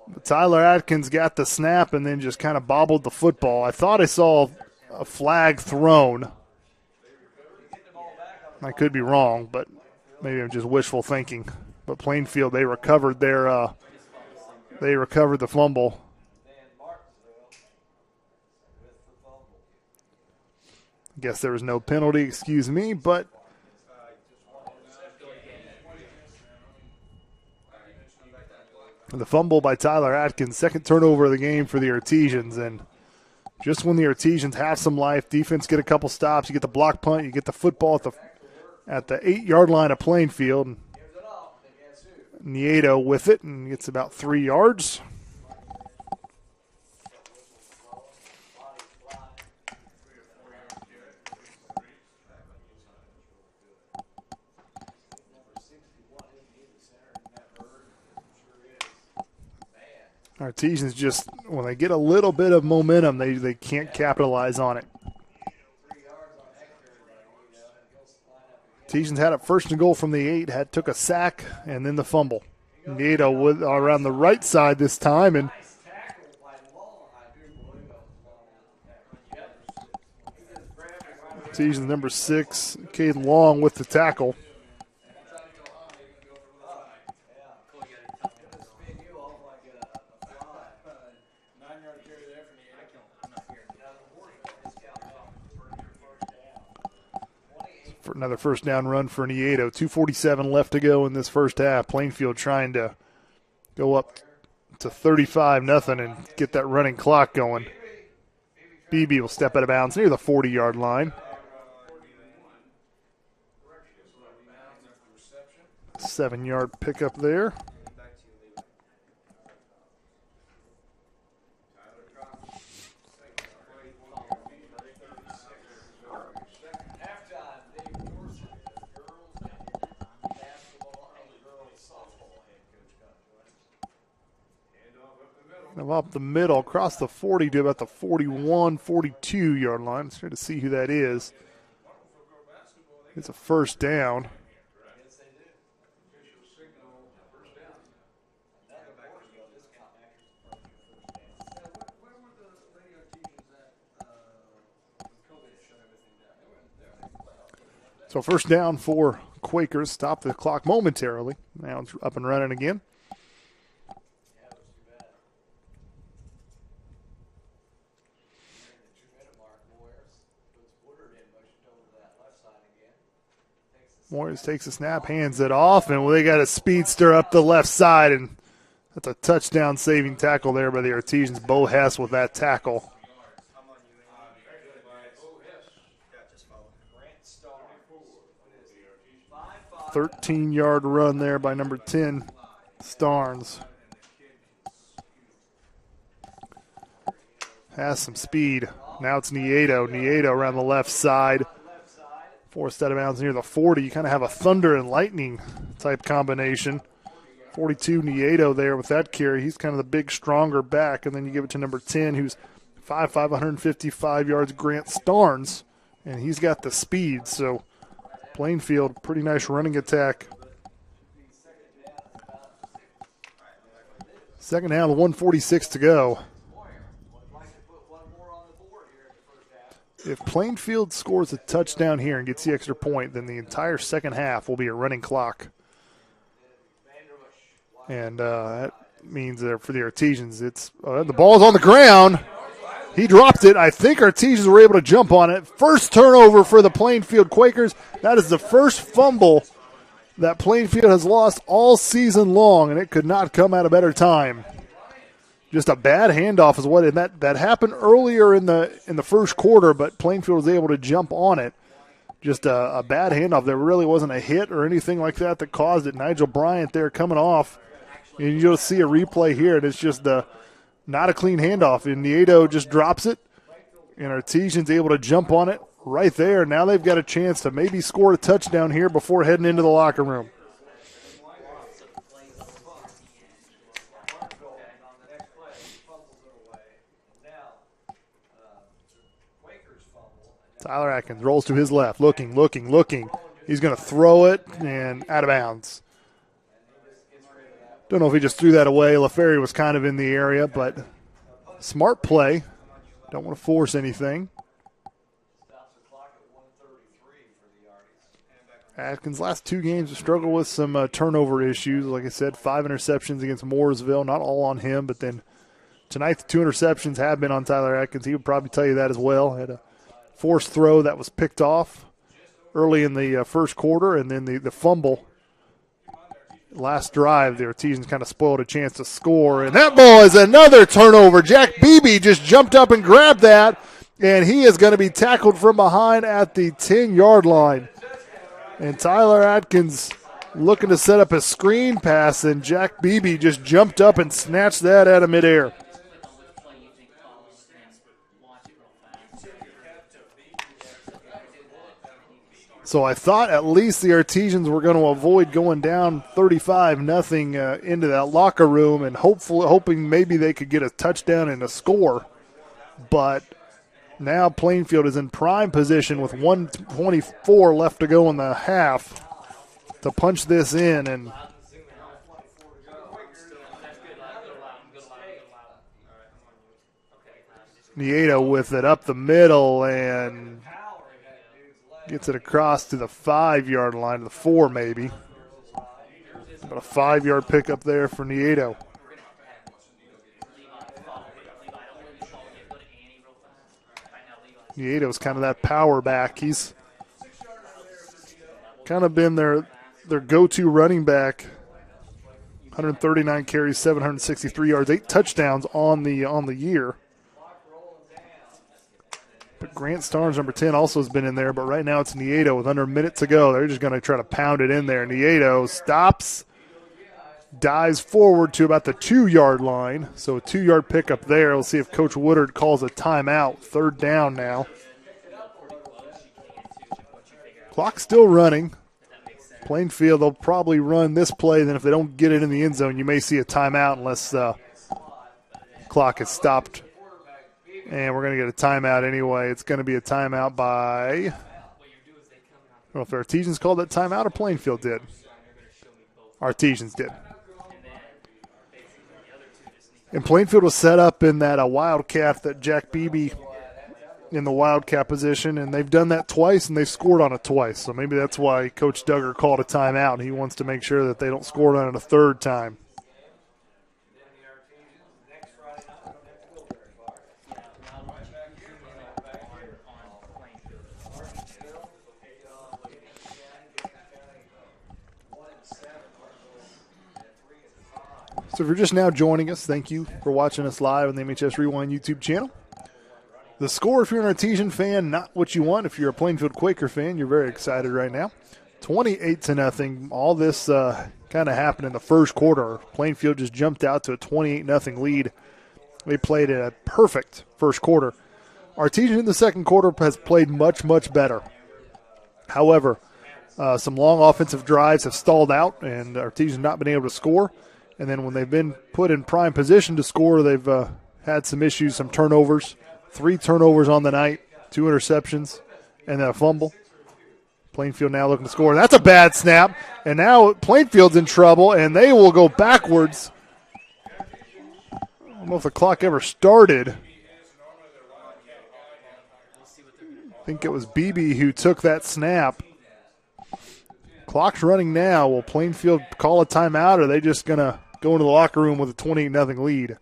But Tyler Atkins got the snap and then just kind of bobbled the football. I thought I saw a flag thrown. I could be wrong, but maybe I'm just wishful thinking. But Plainfield, they recovered the fumble. I guess there was no penalty, excuse me, but the fumble by Tyler Atkins, second turnover of the game for the Artesians. And just when the Artesians have some life, defense get a couple stops, you get the block punt, you get the football at the 8-yard line of Plainfield. Nieto with it and gets about 3 yards. Artesians just, when they get a little bit of momentum, they can't capitalize on it. Artesians had it first and goal from the 8, took a sack, and then the fumble. Nieto around the right side this time, and Artesians number 6, Caden Long with the tackle. For another first down run for Nieto. 2:47 left to go in this first half. Plainfield trying to go up to 35-0 and get that running clock going. Beebe will step out of bounds near the 40-yard line. 7-yard pickup there. Up the middle, across the 40 to about the 41, 42-yard line. Let's try to see who that is. It's a first down. So first down for Quakers. Stop the clock momentarily. Now it's up and running again. Morris takes a snap, hands it off, and they got a speedster up the left side, and that's a touchdown-saving tackle there by the Artesians. Bo Hess with that tackle. 13-yard run there by number 10, Starnes. Has some speed. Now it's Nieto. Nieto around the left side. Forced out of bounds near the 40. You kind of have a thunder and lightning type combination. 42 Nieto there with that carry. He's kind of the big, stronger back. And then you give it to number 10, who's 5'5", 155 yards, Grant Starnes. And he's got the speed. So Plainfield, pretty nice running attack. Second down, 1:46 to go. If Plainfield scores a touchdown here and gets the extra point, then the entire second half will be a running clock. And that means that for the Artesians, it's the ball's on the ground. He dropped it. I think Artesians were able to jump on it. First turnover for the Plainfield Quakers. That is the first fumble that Plainfield has lost all season long, and it could not come at a better time. just a bad handoff is what, and that happened earlier in the first quarter, but Plainfield was able to jump on it. Just a bad handoff. There really wasn't a hit or anything like that caused it. Nigel Bryant there coming off, and you'll see a replay here, and it's just not a clean handoff. And Nieto just drops it, and Artesian's able to jump on it right there. Now they've got a chance to maybe score a touchdown here before heading into the locker room. Tyler Atkins rolls to his left, looking. He's going to throw it, and out of bounds. Don't know if he just threw that away. LaFerry was kind of in the area, but smart play. Don't want to force anything. Atkins' last 2 games have struggled with some turnover issues. Like I said, 5 interceptions against Mooresville. Not all on him, but then tonight the 2 interceptions have been on Tyler Atkins. He would probably tell you that as well. Had a forced throw that was picked off early in the first quarter, and then the fumble. Last drive, the Artesians kind of spoiled a chance to score, and that ball is another turnover. Jack Beebe just jumped up and grabbed that, and he is going to be tackled from behind at the 10-yard line. And Tyler Atkins looking to set up a screen pass, and Jack Beebe just jumped up and snatched that out of midair. So I thought at least the Artesians were going to avoid going down 35-0 into that locker room and hoping maybe they could get a touchdown and a score. But now Plainfield is in prime position with 1:24 left to go in the half to punch this in. And Nieto with it up the middle and gets it across to the 5-yard line, the 4 maybe. But a 5-yard pickup there for Nieto. Nieto's kind of that power back. He's kind of been their go-to running back. 139 carries, 763 yards, 8 touchdowns on the year. But Grant Starnes, number 10, also has been in there, but right now it's Nieto with under a minute to go. They're just going to try to pound it in there. Nieto stops, dives forward to about the 2-yard line. So a 2-yard pickup there. We'll see if Coach Woodard calls a timeout. 3rd down now. Clock still running. Plainfield, they'll probably run this play. Then if they don't get it in the end zone, you may see a timeout unless the clock is stopped. And we're going to get a timeout anyway. It's going to be a timeout by, I don't know if the Artesians called that timeout or Plainfield did. Artesians did. And Plainfield was set up in that wildcat, that Jack Beebe in the wildcat position, and they've done that twice, and they've scored on it twice. So maybe that's why Coach Duggar called a timeout. He wants to make sure that they don't score on it a 3rd time. So if you're just now joining us, thank you for watching us live on the MHS Rewind YouTube channel. The score, if you're an Artesian fan, not what you want. If you're a Plainfield Quaker fan, you're very excited right now. 28-0. All this kind of happened in the first quarter. Plainfield just jumped out to a 28-0 lead. They played a perfect first quarter. Artesian in the second quarter has played much, much better. However, some long offensive drives have stalled out, and Artesian not been able to score. And then when they've been put in prime position to score, they've had some issues, some turnovers. 3 turnovers on the night, 2 interceptions, and then a fumble. Plainfield now looking to score. That's a bad snap. And now Plainfield's in trouble, and they will go backwards. I don't know if the clock ever started. I think it was Beebe who took that snap. Clock's running now. Will Plainfield call a timeout, or are they just going to go into the locker room with a 28-0 lead?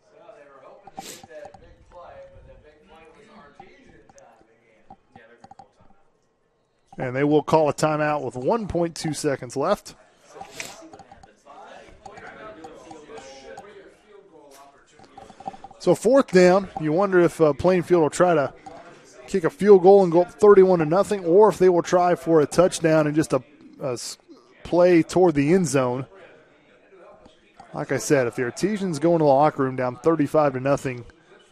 And they will call a timeout with 1.2 seconds left. So 4th down, you wonder if Plainfield will try to kick a field goal and go up 31-0, or if they will try for a touchdown and just a play toward the end zone. Like I said, if the Artesians go into the locker room down 35-0,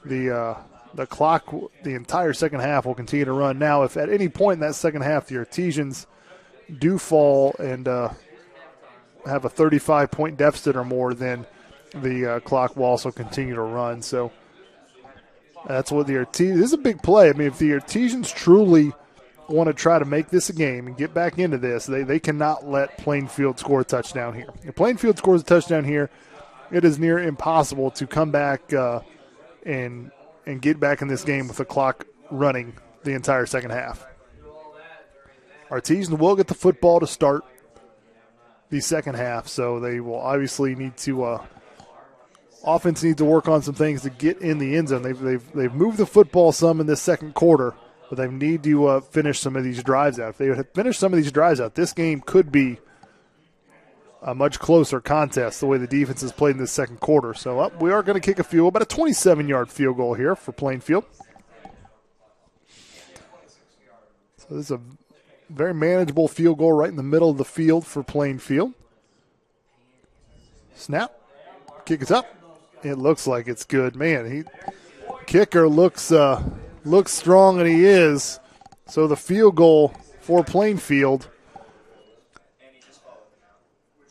the clock, the entire second half will continue to run. Now, if at any point in that second half the Artesians do fall and have a 35-point deficit or more, then the clock will also continue to run. So that's what the Artesians – this is a big play. I mean, if the Artesians truly want to try to make this a game and get back into this, they cannot let Plainfield score a touchdown here. If Plainfield scores a touchdown here, it is near impossible to come back and get back in this game with the clock running the entire second half. Artesians will get the football to start the second half, so they will obviously need to offense needs to work on some things to get in the end zone. They've moved the football some in this second quarter, but they need to finish some of these drives out. If they had finished some of these drives out, this game could be a much closer contest the way the defense has played in this second quarter. So we are going to kick a field goal, about a 27-yard field goal here for Plainfield. So this is a very manageable field goal right in the middle of the field for Plainfield. Snap. Kick is up. It looks like it's good. Man, kicker looks strong, and he is. So the field goal for Plainfield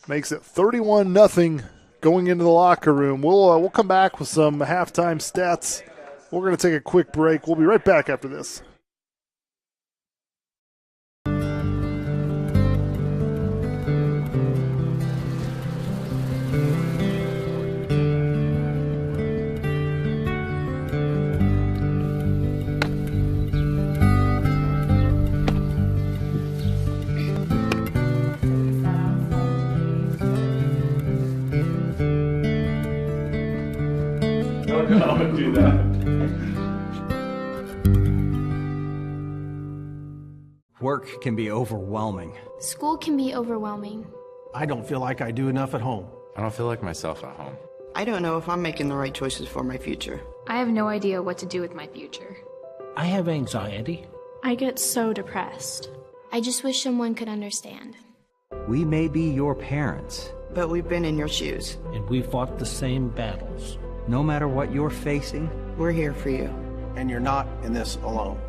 makes it 31-0 going into the locker room. We'll come back with some halftime stats. We're going to take a quick break. We'll be right back after this. Don't do that. Work can be overwhelming. School can be overwhelming. I don't feel like I do enough at home. I don't feel like myself at home. I don't know if I'm making the right choices for my future. I have no idea what to do with my future. I have anxiety. I get so depressed. I just wish someone could understand. We may be your parents. But we've been in your shoes. And we fought the same battles. No matter what you're facing, We're here for you. And you're not in this alone.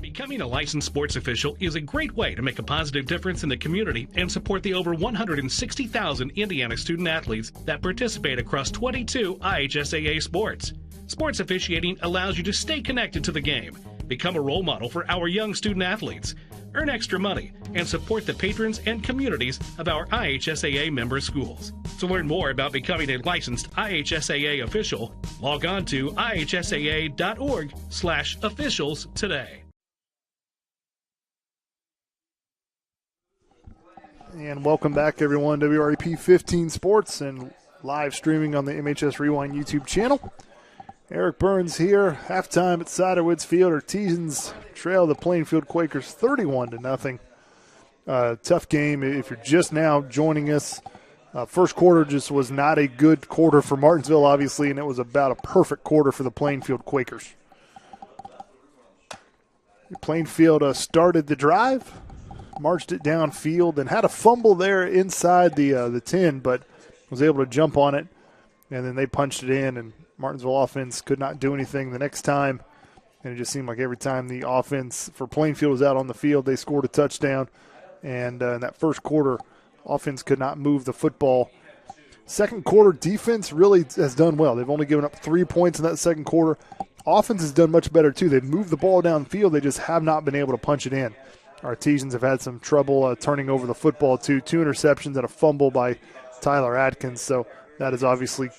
Becoming a licensed sports official is a great way to make a positive difference in the community and support the over 160,000 Indiana student athletes that participate across 22 IHSAA sports. Sports officiating allows you to stay connected to the game, become a role model for our young student athletes, earn extra money, and support the patrons and communities of our IHSAA member schools. To learn more about becoming a licensed IHSAA official, log on to ihsaa.org/officials today. And welcome back, everyone, to WREP 15 Sports and live streaming on the MHS Rewind YouTube channel. Eric Burns here, halftime at Ciderwoods Field. Artesians trail the Plainfield Quakers 31-0. Tough game if you're just now joining us. First quarter just was not a good quarter for Martinsville, obviously, and it was about a perfect quarter for the Plainfield Quakers. Plainfield started the drive, marched it downfield, and had a fumble there inside the 10, but was able to jump on it, and then they punched it in, and Martinsville offense could not do anything the next time, and it just seemed like every time the offense for Plainfield was out on the field, they scored a touchdown, and in that first quarter, offense could not move the football. Second quarter, defense really has done well. They've only given up 3 points in that second quarter. Offense has done much better, too. They've moved the ball downfield. They just have not been able to punch it in. Artesians have had some trouble turning over the football, too. 2 interceptions and a fumble by Tyler Adkins, so that has obviously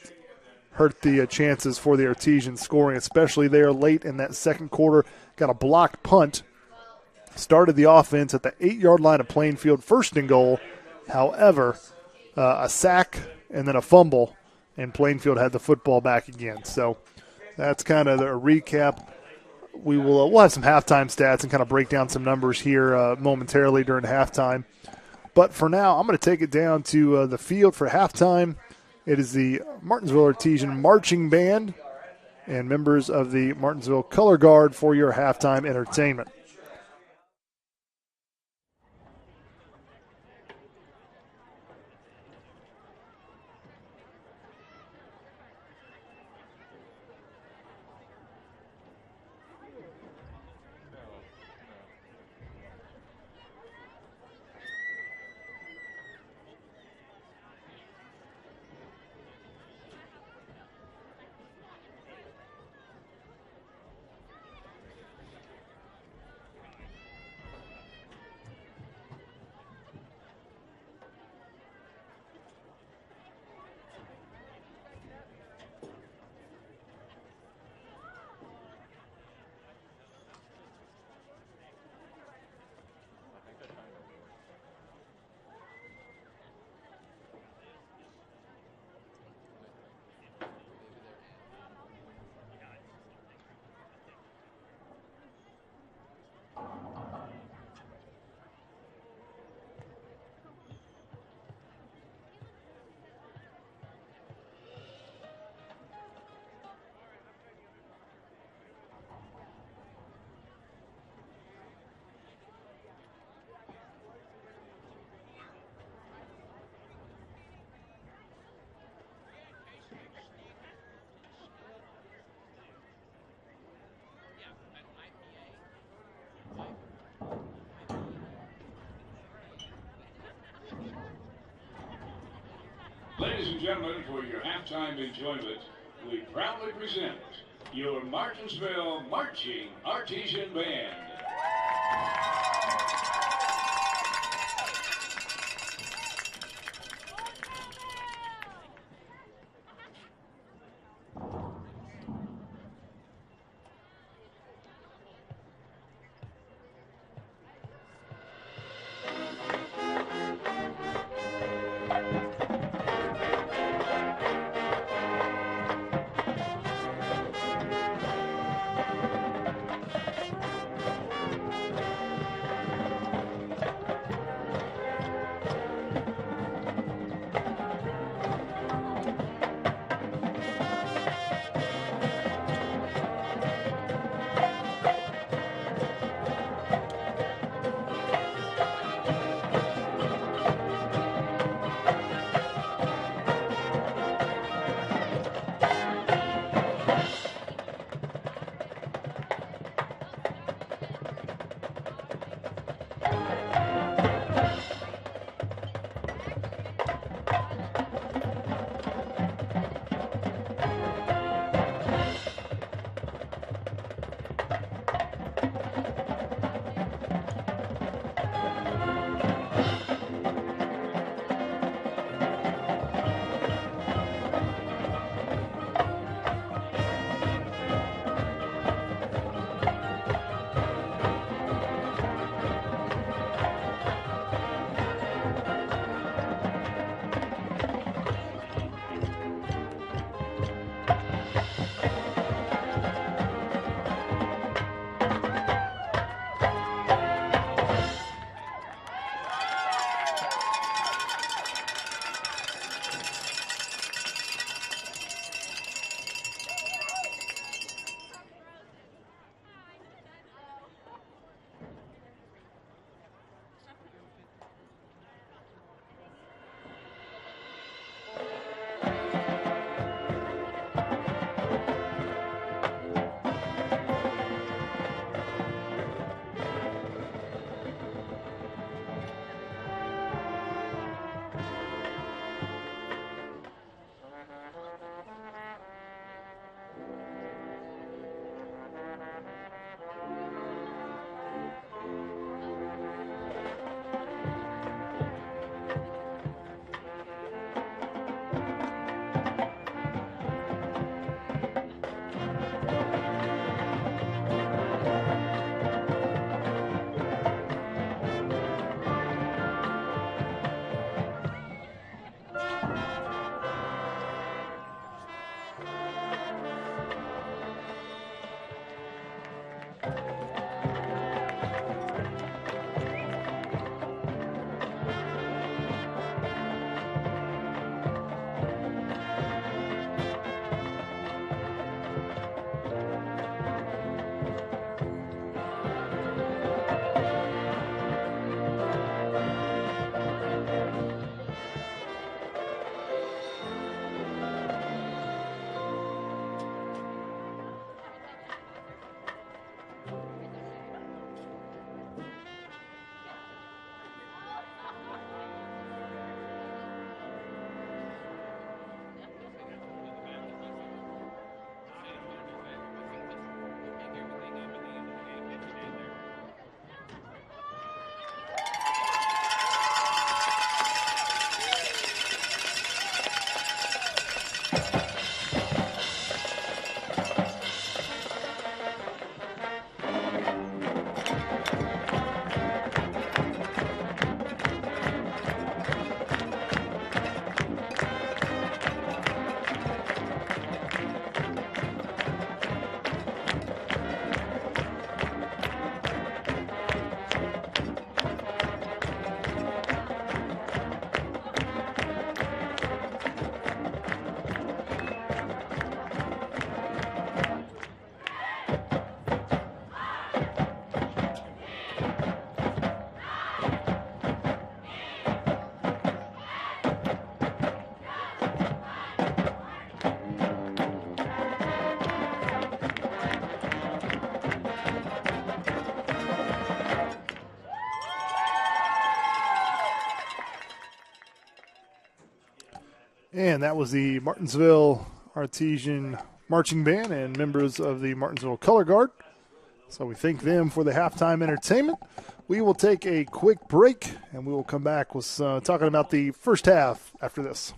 hurt the chances for the Artesians scoring, especially there late in that second quarter. Got a blocked punt. Started the offense at the 8-yard line of Plainfield, first and goal. However, a sack and then a fumble, and Plainfield had the football back again. So that's kind of the recap. We'll have some halftime stats and kind of break down some numbers here momentarily during halftime. But for now, I'm going to take it down to the field for halftime. It is the Martinsville Artesian Marching Band and members of the Martinsville Color Guard for your halftime entertainment. Ladies and gentlemen, for your halftime enjoyment, we proudly present your Martinsville Marching Artesian Band. And that was the Martinsville Artesian Marching Band and members of the Martinsville Color Guard. So we thank them for the halftime entertainment. We will take a quick break, and we will come back with talking about the first half after this.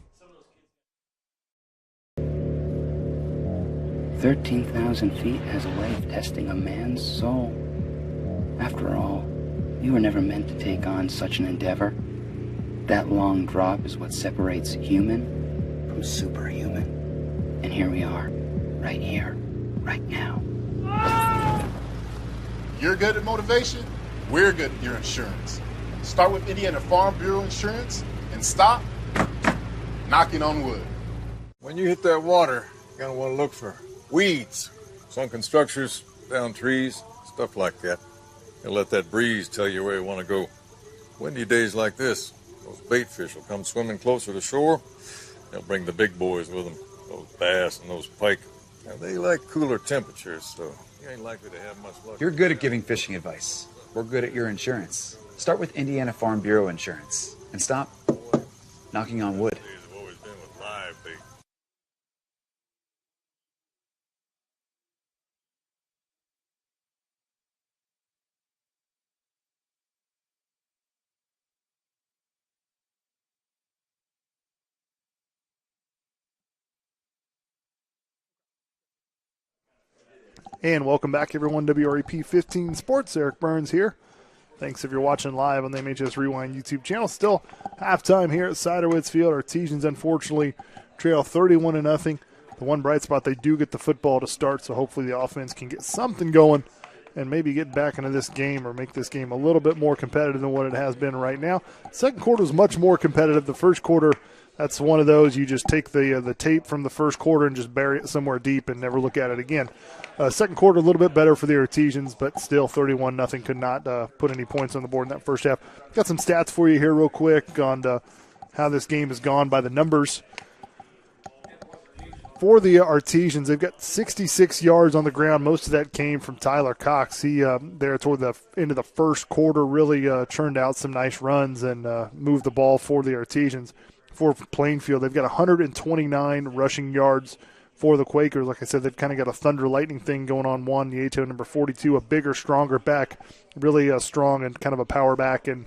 13,000 feet has a way of testing a man's soul. After all, we were never meant to take on such an endeavor. That long drop is what separates human from superhuman. And here we are, right here, right now. You're good at motivation, we're good at your insurance. Start with Indiana Farm Bureau Insurance and stop knocking on wood. When you hit that water, you're going to want to look for weeds, sunken structures, down trees, stuff like that. And let that breeze tell you where you want to go. Windy days like this, those bait fish will come swimming closer to shore. They'll bring the big boys with them, those bass and those pike. Now, they like cooler temperatures, so you ain't likely to have much luck. You're good at giving fishing advice. We're good at your insurance. Start with Indiana Farm Bureau Insurance and stop knocking on wood. Days have always been with live bait. And welcome back, everyone. WREP 15 Sports. Eric Burns here. Thanks if you're watching live on the MHS Rewind YouTube channel. Still halftime here at Siderwoods Field. Artesians, unfortunately, trail 31-0. The one bright spot, they do get the football to start, so hopefully the offense can get something going and maybe get back into this game or make this game a little bit more competitive than what it has been right now. Second quarter was much more competitive. The first quarter, that's one of those you just take the tape from the first quarter and just bury it somewhere deep and never look at it again. Second quarter a little bit better for the Artesians, but still 31-0. Could not put any points on the board in that first half. Got some stats for you here real quick on how this game has gone by the numbers. For the Artesians, they've got 66 yards on the ground. Most of that came from Tyler Cox. He, there toward the end of the first quarter, really churned out some nice runs and moved the ball for the Artesians. For Plainfield, they've got 129 rushing yards for the Quakers. Like I said, they've kind of got a thunder lightning thing going on. One, the ATO number 42, a bigger, stronger back, really strong and kind of a power back. And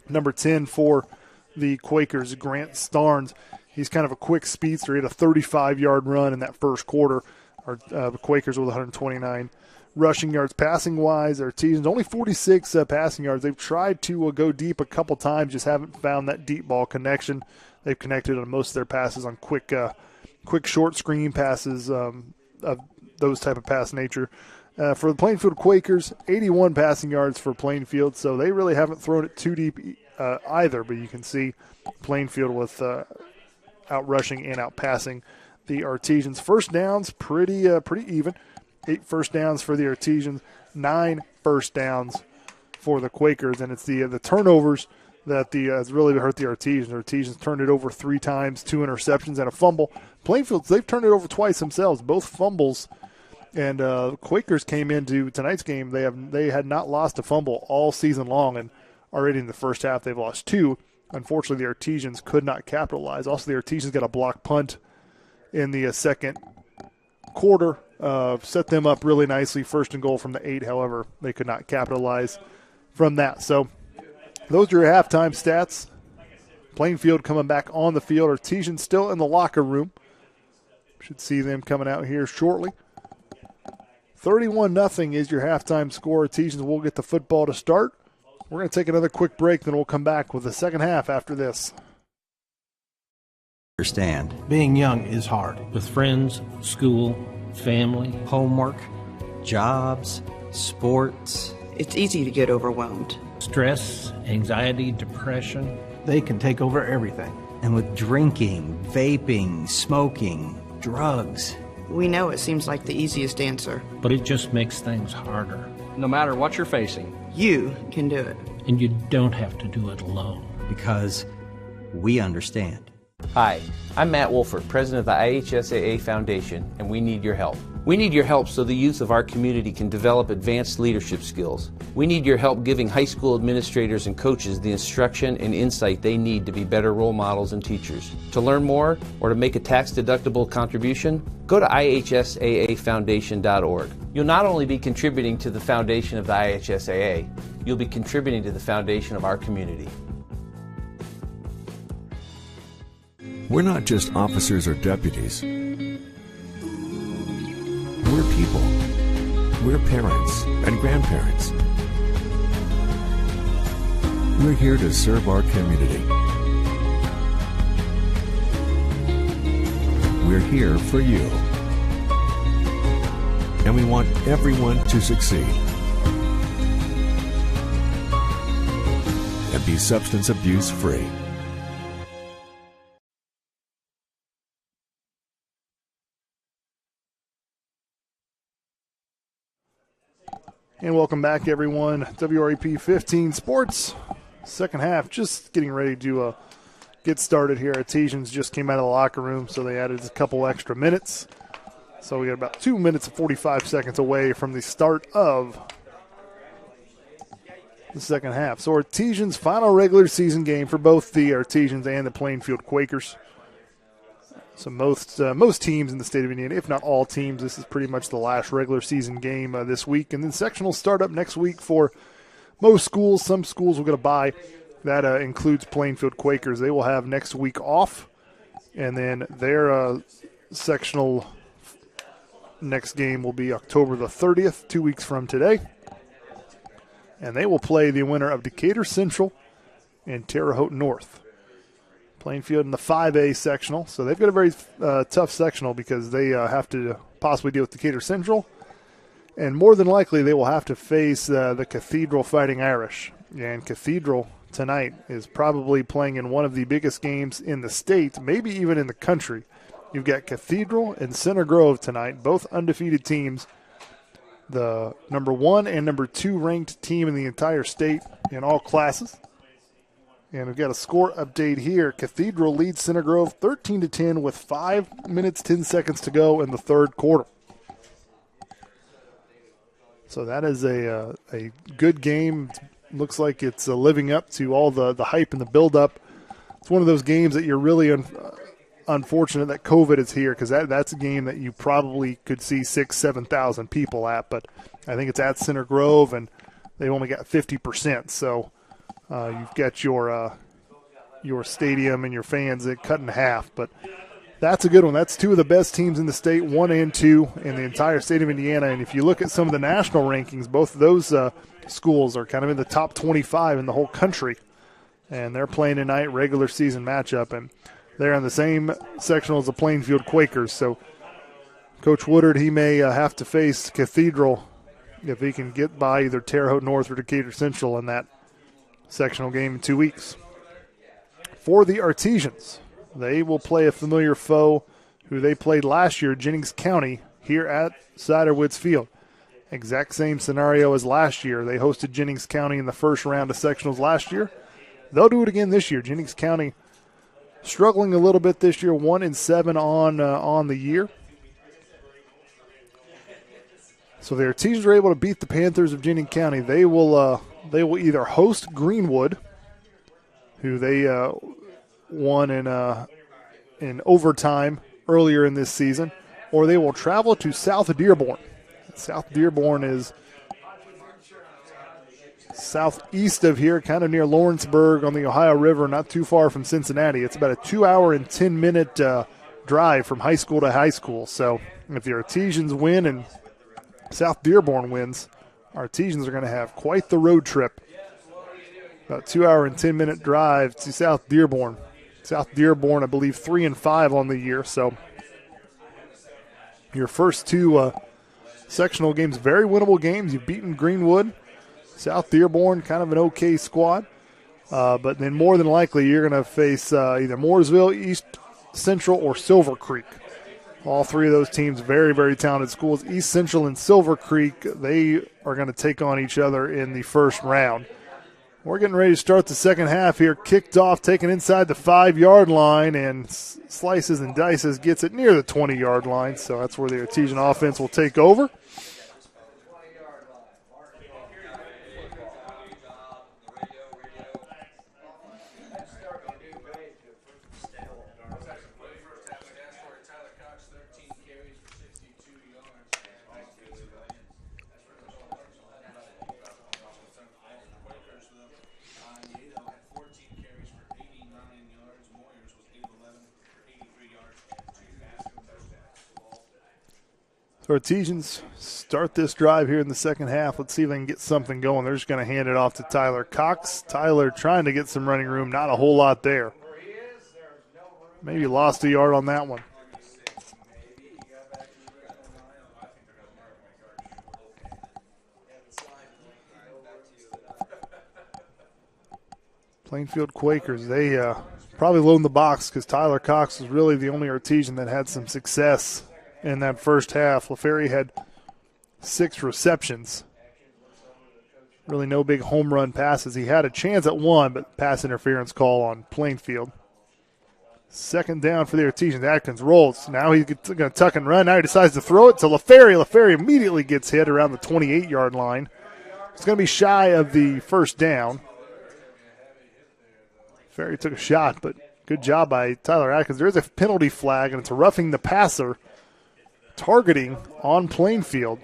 number 10 for the Quakers, Grant Starnes. He's kind of a quick speedster. He had a 35-yard run in that first quarter. The Quakers with 129 rushing yards. Passing-wise, Artesians only 46 passing yards. They've tried to go deep a couple times, just haven't found that deep ball connection. They've connected on most of their passes on quick short screen passes of those type of pass nature. For the Plainfield Quakers, 81 passing yards for Plainfield, so they really haven't thrown it too deep either, but you can see Plainfield with out rushing and out passing the Artesians. First downs, pretty even. 8 first downs for the Artesians, 9 first downs for the Quakers, and it's the turnovers that has really hurt the Artesians. The Artesians turned it over 3 times, 2 interceptions and a fumble. Plainfield, they've turned it over twice themselves, both fumbles. And Quakers came into tonight's game. They had not lost a fumble all season long, and already in the first half they've lost 2. Unfortunately, the Artesians could not capitalize. Also, the Artesians got a block punt in the second quarter, set them up really nicely. First and goal from the 8. However, they could not capitalize from that. So those are your halftime stats. Plainfield coming back on the field. Artesians still in the locker room. Should see them coming out here shortly. 31-0 is your halftime score. Artesians will get the football to start. We're going to take another quick break, then we'll come back with the second half after this. Understand. Being young is hard. With friends, school, family, homework, jobs, sports. It's easy to get overwhelmed. Stress, anxiety, depression, they can take over everything. And with drinking, vaping, smoking, drugs. We know it seems like the easiest answer. But it just makes things harder. No matter what you're facing, you can do it. And you don't have to do it alone. Because we understand. Hi, I'm Matt Wolford, president of the IHSAA Foundation, and we need your help. We need your help so the youth of our community can develop advanced leadership skills. We need your help giving high school administrators and coaches the instruction and insight they need to be better role models and teachers. To learn more or to make a tax-deductible contribution, go to ihsaafoundation.org. You'll not only be contributing to the foundation of the IHSAA, you'll be contributing to the foundation of our community. We're not just officers or deputies. We're people. We're parents and grandparents. We're here to serve our community. We're here for you. And we want everyone to succeed and be substance abuse free. And welcome back, everyone. WREP 15 Sports. Second half, just getting ready to get started here. Artesians just came out of the locker room, so they added a couple extra minutes. So we got about 2 minutes and 45 seconds away from the start of the second half. So Artesians' final regular season game for both the Artesians and the Plainfield Quakers. So most teams in the state of Indiana, if not all teams, this is pretty much the last regular season game this week. And then sectionals start up next week for most schools. Some schools will get a bye. That includes Plainfield Quakers. They will have next week off. And then their sectional next game will be October the 30th, 2 weeks from today. And they will play the winner of Decatur Central and Terre Haute North. Plainfield in the 5A sectional. So they've got a very tough sectional because they have to possibly deal with Decatur Central. And more than likely they will have to face the Cathedral Fighting Irish. And Cathedral tonight is probably playing in one of the biggest games in the state, maybe even in the country. You've got Cathedral and Center Grove tonight, both undefeated teams. The number 1 and number 2 ranked team in the entire state in all classes. And we've got a score update here. Cathedral leads Center Grove 13-10 with 5 minutes, 10 seconds to go in the third quarter. So that is a good game. Looks like it's living up to all the hype and the build-up. It's one of those games that you're really unfortunate that COVID is here because that's a game that you probably could see 6,000, 7,000 people at. But I think it's at Center Grove, and they've only got 50%. So you've got your stadium and your fans cut in half. But that's a good one. That's two of the best teams in the state, 1 and 2 in the entire state of Indiana. And if you look at some of the national rankings, both of those schools are kind of in the top 25 in the whole country. And they're playing tonight, regular season matchup. And they're in the same sectional as the Plainfield Quakers. So Coach Woodard, he may have to face Cathedral if he can get by either Terre Haute North or Decatur Central in that sectional game in 2 weeks. For the Artesians, they will play a familiar foe who they played last year, Jennings County, here at Siderwoods Field. Exact same scenario as last year. They hosted Jennings County in the first round of sectionals last year. They'll do it again this year. Jennings County struggling a little bit this year, 1-7 on the year. So the Artesians are able to beat the Panthers of Jennings County. They will either host Greenwood, who they won in overtime earlier in this season, or they will travel to South Dearborn. South Dearborn is southeast of here, kind of near Lawrenceburg on the Ohio River, not too far from Cincinnati. It's about a 2-hour and 10-minute drive from high school to high school. So if the Artesians win and South Dearborn wins, Artesians are going to have quite the road trip. About 2-hour and 10-minute drive to South Dearborn. South Dearborn, I believe, 3-5 on the year. So your first two sectional games, very winnable games. You've beaten Greenwood. South Dearborn, kind of an okay squad. But then more than likely you're going to face either Mooresville, East Central, or Silver Creek. All three of those teams, very, very talented schools. East Central and Silver Creek, they are going to take on each other in the first round. We're getting ready to start the second half here. Kicked off, taken inside the 5-yard line, and slices and dices, gets it near the 20-yard line. So that's where the Artesian offense will take over. So Artesians start this drive here in the second half. Let's see if they can get something going. They're just going to hand it off to Tyler Cox. Tyler trying to get some running room. Not a whole lot there. Maybe lost a yard on that one. Plainfield Quakers, they probably load the box because Tyler Cox was really the only Artesian that had some success in that first half. LaFerry had 6 receptions. Really no big home run passes. He had a chance at one, but pass interference call on Plainfield. Second down for the Artesians. Atkins rolls. Now he's going to tuck and run. Now he decides to throw it to LaFerry. LaFerry immediately gets hit around the 28-yard line. It's going to be shy of the first down. LaFerry took a shot, but good job by Tyler Atkins. There is a penalty flag, and it's a roughing the passer. Targeting on Plainfield.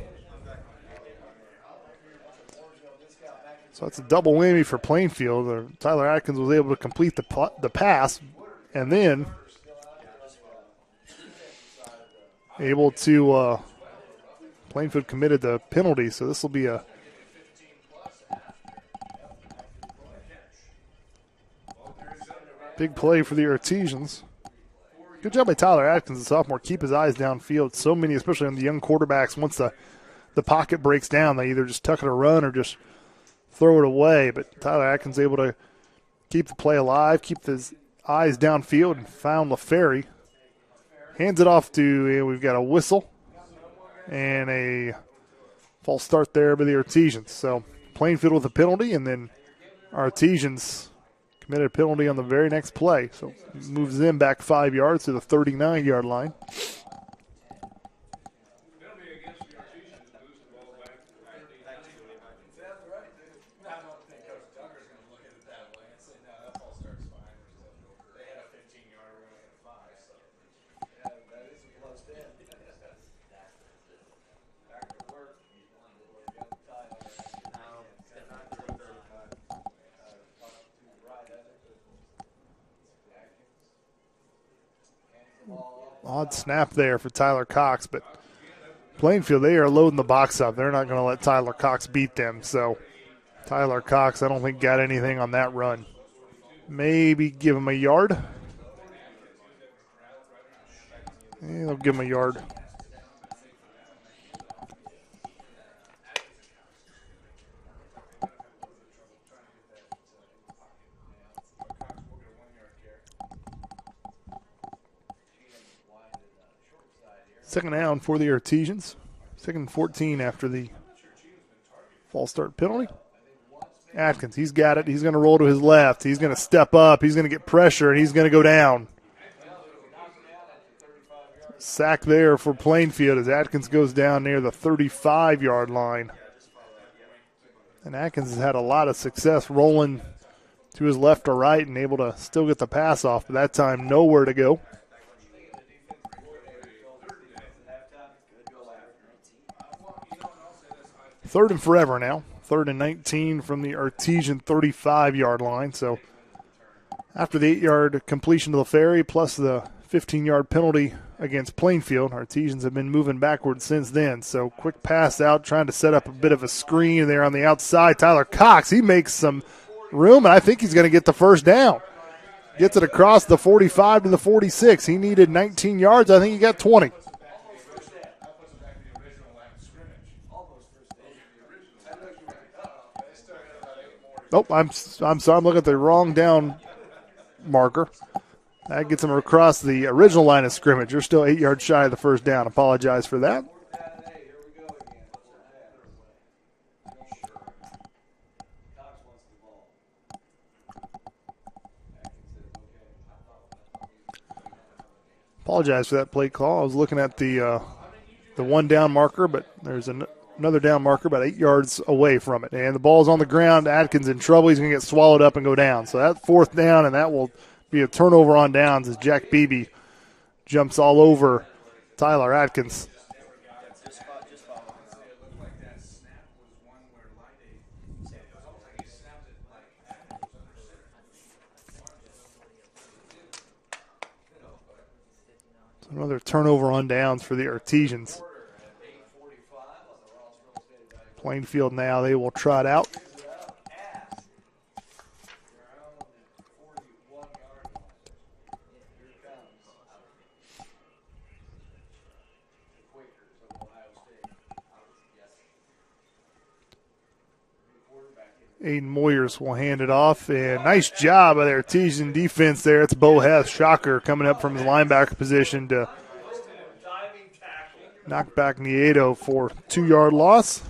So that's a double whammy for Plainfield. Tyler Atkins was able to complete the pass and then able to Plainfield committed the penalty, so this will be a big play for the Artesians. Good job by Tyler Atkins, the sophomore. Keep his eyes downfield. So many, especially on the young quarterbacks, once the pocket breaks down, they either just tuck it or run or just throw it away. But Tyler Atkins able to keep the play alive, keep his eyes downfield, and found LaFerry. Hands it off to, we've got a whistle and a false start there by the Artesians. So Plainfield with a penalty, and then Artesians committed a penalty on the very next play. So moves them back 5 yards to the 39-yard line. Odd snap there for Tyler Cox, but Plainfield, they are loading the box up. They're not going to let Tyler Cox beat them. So Tyler Cox, I don't think got anything on that run. Maybe give him a yard. Yeah, they'll give him a yard. Second down for the Artesians. Second and 14 after the false start penalty. Atkins, he's got it. He's going to roll to his left. He's going to step up. He's going to get pressure, and he's going to go down. Sack there for Plainfield as Atkins goes down near the 35-yard line. And Atkins has had a lot of success rolling to his left or right and able to still get the pass off, but that time nowhere to go. Third and forever now. 3rd and 19 from the Artesian 35-yard line. So after the 8-yard completion to LaFerry plus the 15-yard penalty against Plainfield, Artesians have been moving backwards since then. So quick pass out, trying to set up a bit of a screen there on the outside. Tyler Cox, he makes some room, and I think he's going to get the first down. Gets it across the 45 to the 46. He needed 19 yards. I think he got 20. Oh, I'm sorry. I'm looking at the wrong down marker. That gets him across the original line of scrimmage. You're still 8 yards shy of the first down. Apologize for that. Apologize for that play call. I was looking at the one down marker, but there's another down marker about 8 yards away from it. And the ball's on the ground. Atkins in trouble. He's going to get swallowed up and go down. So that's 4th down, and that will be a turnover on downs as Jack Beebe jumps all over Tyler Atkins. Another turnover on downs for the Artesians. Plainfield now, they will trot out. Aiden Moyers will hand it off, and nice job by the Artesian defense there. It's Bo Hess, shocker, coming up from his linebacker position to knock back Nieto for 2-yard loss.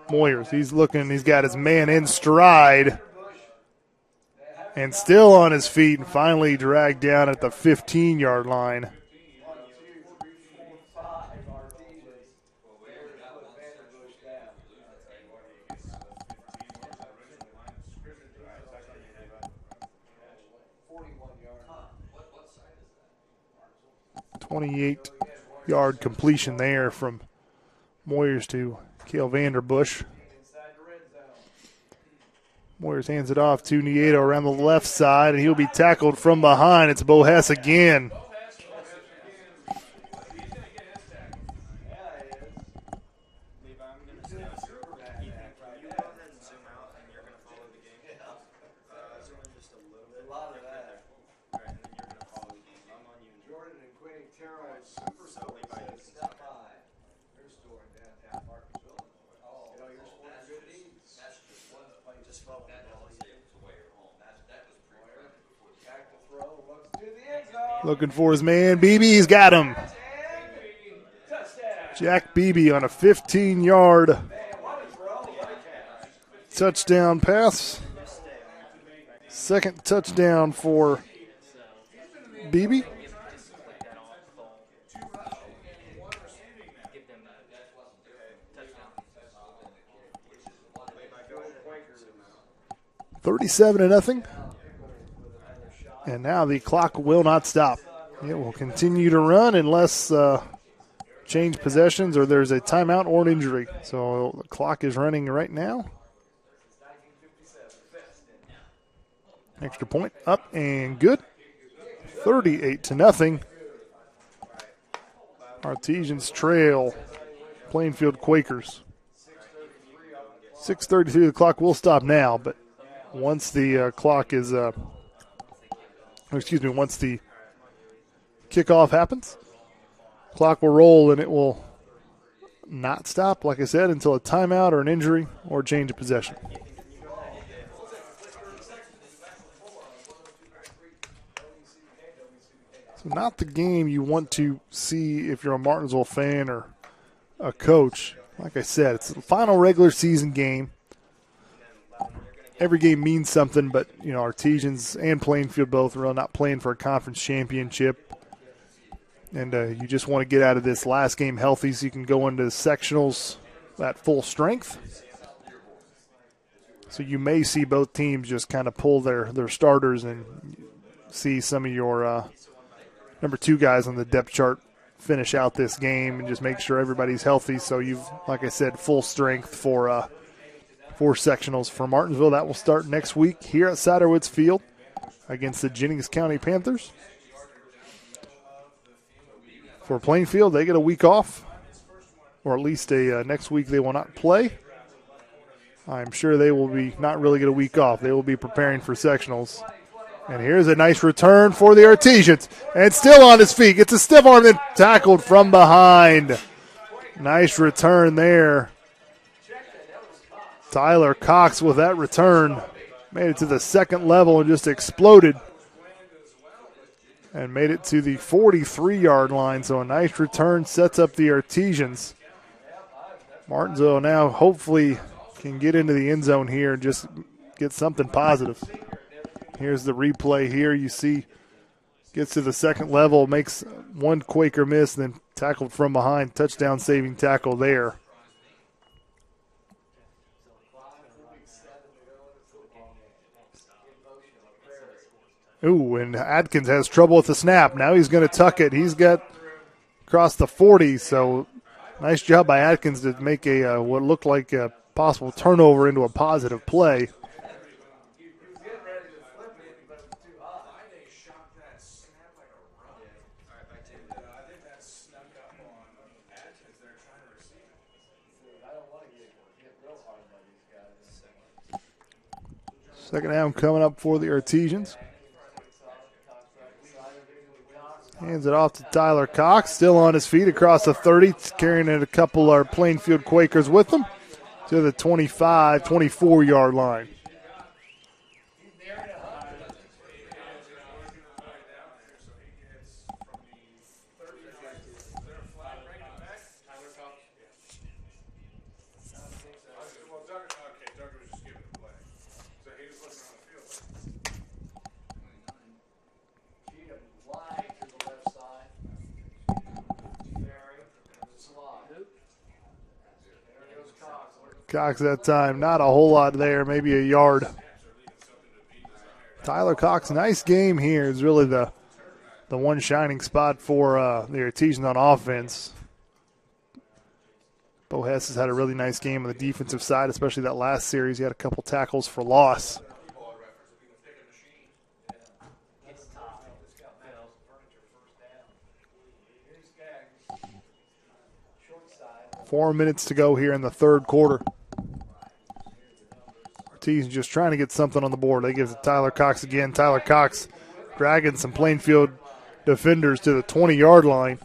Moyers, he's got his man in stride and still on his feet and finally dragged down at the 15-yard line. .28-yard completion there from Moyers to Cale Vanderbush. Moyers hands it off to Nieto around the left side, and he'll be tackled from behind. It's Bo Hess again. Looking for his man, Beebe. He's got him. Jack Beebe on a 15-yard touchdown pass. Second touchdown for Beebe. $37-0. And now the clock will not stop. It will continue to run unless change possessions or there's a timeout or an injury. So the clock is running right now. Extra point up and good. 38-0. Artesians trail Plainfield Quakers. 6:33, the clock will stop now, but once the clock is once the kickoff happens, clock will roll and it will not stop, like I said, until a timeout or an injury or change of possession. So not the game you want to see if you're a Martinsville fan or a coach. Like I said, it's the final regular season game. Every game means something, but, Artesians and Plainfield both are really not playing for a conference championship. And you just want to get out of this last game healthy so you can go into sectionals at full strength. So you may see both teams just kind of pull their starters and see some of your number 2 guys on the depth chart finish out this game and just make sure everybody's healthy. So you've, like I said, full strength for sectionals for Martinsville. That will start next week here at Satterwoods Field against the Jennings County Panthers. For Plainfield, they get a week off, or at least next week they will not play. I'm sure they will be not really get a week off. They will be preparing for sectionals. And here's a nice return for the Artesians. And still on his feet. Gets a stiff arm and tackled from behind. Nice return there Tyler Cox with that return. Made it to the second level and just exploded. And made it to the 43-yard line. So a nice return sets up the Artesians. Martinsville now hopefully can get into the end zone here and just get something positive. Here's the replay here. You see, gets to the second level, makes one Quaker miss, then tackled from behind. Touchdown saving tackle there. Ooh, and Adkins has trouble with the snap. Now he's going to tuck it. He's got across the 40, so nice job by Adkins to make a what looked like a possible turnover into a positive play. Second down coming up for the Artesians. Hands it off to Tyler Cox, still on his feet across the 30, carrying in a couple of Plainfield Quakers with him to the 25, 24-yard line. Cox that time, not a whole lot there, maybe a yard. Tyler Cox, nice game here, is really the one shining spot for the Artesians on offense. Bo Hess has had a really nice game on the defensive side, especially that last series. He had a couple tackles for loss. Four minutes to go here in the third quarter. Artesians just trying to get something on the board. They give it to Tyler Cox again. Tyler Cox dragging some Plainfield defenders to the 20-yard line.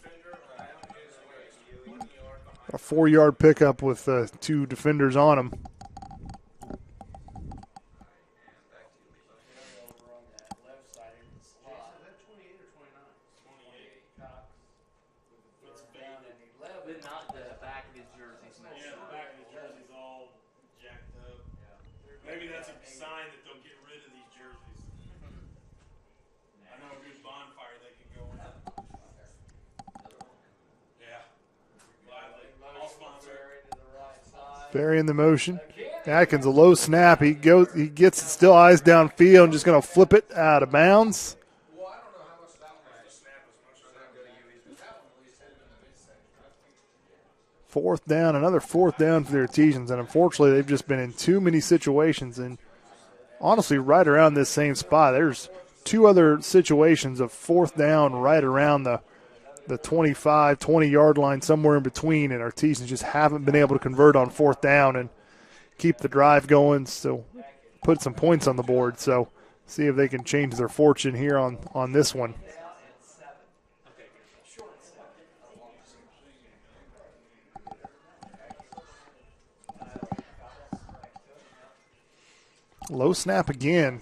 A 4-yard pickup with two defenders on him. Burying the motion. Atkins, a low snap. He gets it, still eyes downfield, and just going to flip it out of bounds. Fourth down, another fourth down for the Artesians, and unfortunately they've just been in too many situations, and honestly right around this same spot. There's two other situations of fourth down right around the 25, 20-yard line, somewhere in between, and Artesians just haven't been able to convert on fourth down and keep the drive going, so put some points on the board. So see if they can change their fortune here on this one. Low snap again.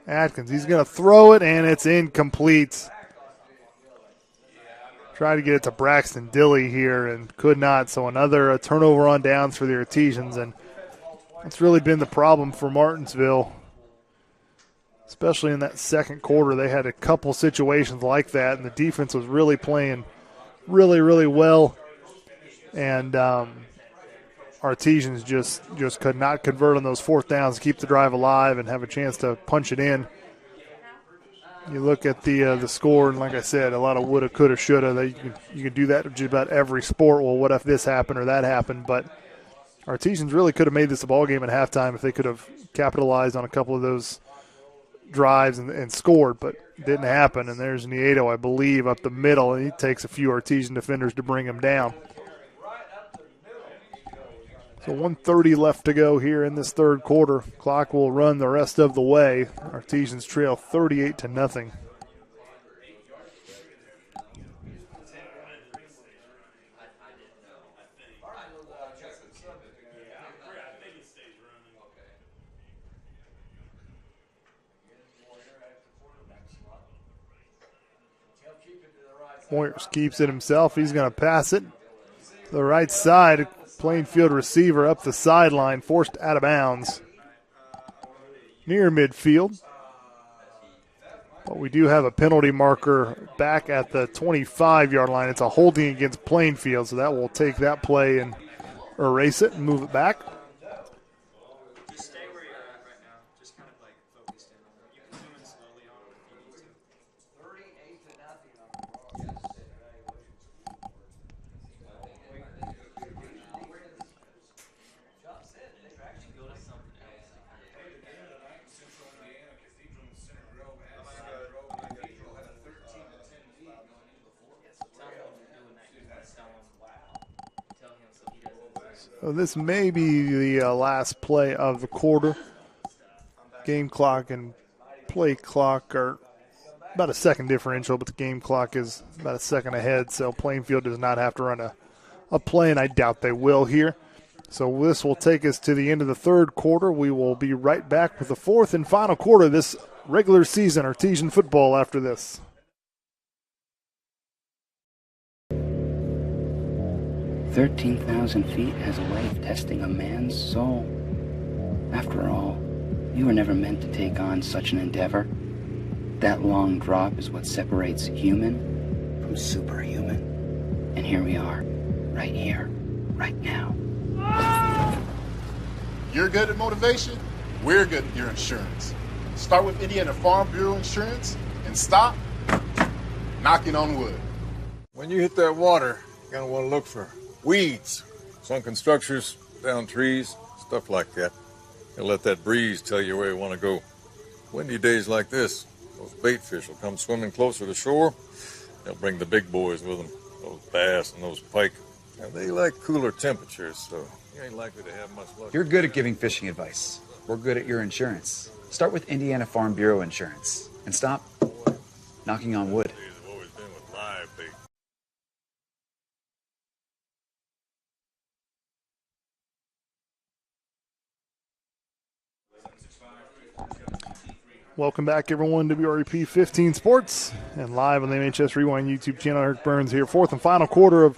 Atkins, he's going to throw it, and it's incomplete. Tried to get it to Braxton Dilly here and could not. So another turnover on downs for the Artesians, and that's really been the problem for Martinsville, especially in that second quarter. They had a couple situations like that, and the defense was really playing really, really well. And Artesians just could not convert on those fourth downs to keep the drive alive and have a chance to punch it in. You look at the score, and like I said, a lot of woulda, coulda, shoulda. You can do that in just about every sport. Well, what if this happened or that happened? But Artesians really could have made this a ball game at halftime if they could have capitalized on a couple of those drives and scored, but it didn't happen. And there's Nieto, I believe, up the middle, and he takes a few Artesian defenders to bring him down. So 1:30 left to go here in this third quarter. Clock will run the rest of the way. Artesians trail 38-0. Moyers keeps it himself. He's going to pass it to the right side. Plainfield receiver up the sideline, forced out of bounds near midfield. But we do have a penalty marker back at the 25-yard line. It's a holding against Plainfield, so that will take that play and erase it and move it back. So this may be the last play of the quarter. Game clock and play clock are about a second differential, but the game clock is about a second ahead, so Plainfield does not have to run a play, and I doubt they will here. So this will take us to the end of the third quarter. We will be right back with the fourth and final quarter of this regular season Artesian football after this. "13,000 feet has a way of testing a man's soul. After all, you were never meant to take on such an endeavor. That long drop is what separates human from superhuman. And here we are, right here, right now." You're good at motivation, we're good at your insurance. Start with Indiana Farm Bureau Insurance and stop knocking on wood. When you hit that water, you're going to want to look for weeds, sunken structures, down trees, stuff like that. And let that breeze tell you where you want to go. Windy days like this, those bait fish will come swimming closer to shore. They'll bring the big boys with them, those bass and those pike. And they like cooler temperatures, so you ain't likely to have much luck. You're good at giving fishing advice. We're good at your insurance. Start with Indiana Farm Bureau Insurance and stop knocking on wood. I've always been with live bait. Welcome back, everyone, to WREP 15 Sports and live on the MHS Rewind YouTube channel. Eric Burns here, fourth and final quarter of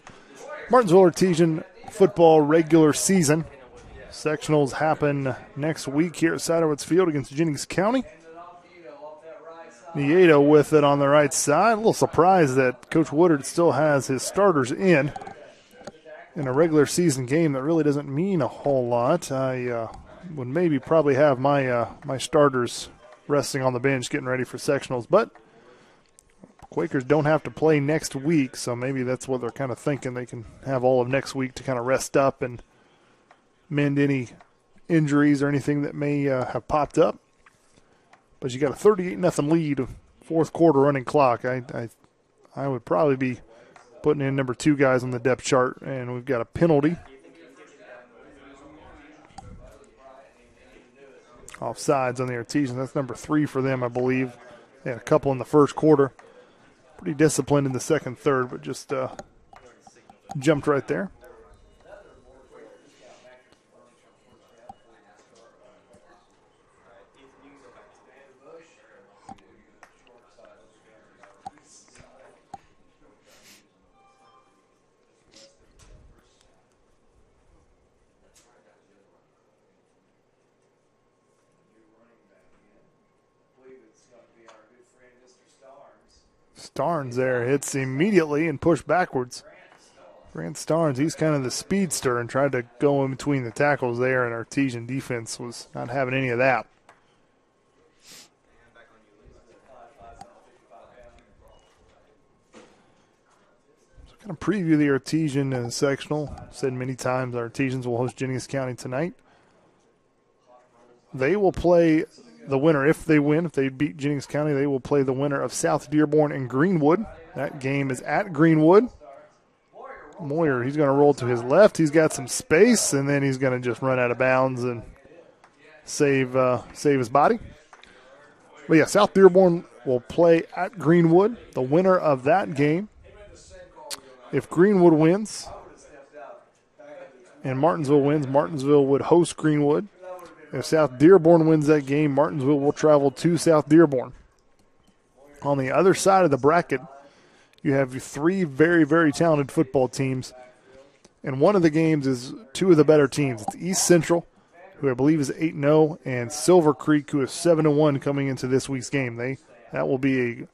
Martinsville Artesian football regular season. Sectionals happen next week here at Satterwoods Field against Jennings County. Nieto with it on the right side. A little surprised that Coach Woodard still has his starters in a regular season game that really doesn't mean a whole lot. I would maybe probably have my starters resting on the bench getting ready for sectionals, but Quakers don't have to play next week, so maybe that's what they're kind of thinking. They can have all of next week to kind of rest up and mend any injuries or anything that may have popped up. But you got a 38-0 lead, fourth quarter running clock. I would probably be putting in number 2 guys on the depth chart, and we've got a penalty. Offsides on the Artesians. That's number 3 for them, I believe. They had a couple in the first quarter. Pretty disciplined in the second, third, but just jumped right there. Starnes there hits immediately and pushed backwards. Grant Starnes, he's kind of the speedster and tried to go in between the tackles there, and Artesian defense was not having any of that. So kind of preview the Artesian sectional. Said many times our Artesians will host Jennings County tonight. They will play the winner, if they win, if they beat Jennings County, they will play the winner of South Dearborn and Greenwood. That game is at Greenwood. Moyer, he's going to roll to his left. He's got some space, and then he's going to just run out of bounds and save his body. But yeah, South Dearborn will play at Greenwood. The winner of that game, if Greenwood wins and Martinsville wins, Martinsville would host Greenwood. If South Dearborn wins that game, Martinsville will travel to South Dearborn. On the other side of the bracket, you have 3 very, very talented football teams. And one of the games is 2 of the better teams. It's East Central, who I believe is 8-0, and Silver Creek, who is 7-1 coming into this week's game. That will be a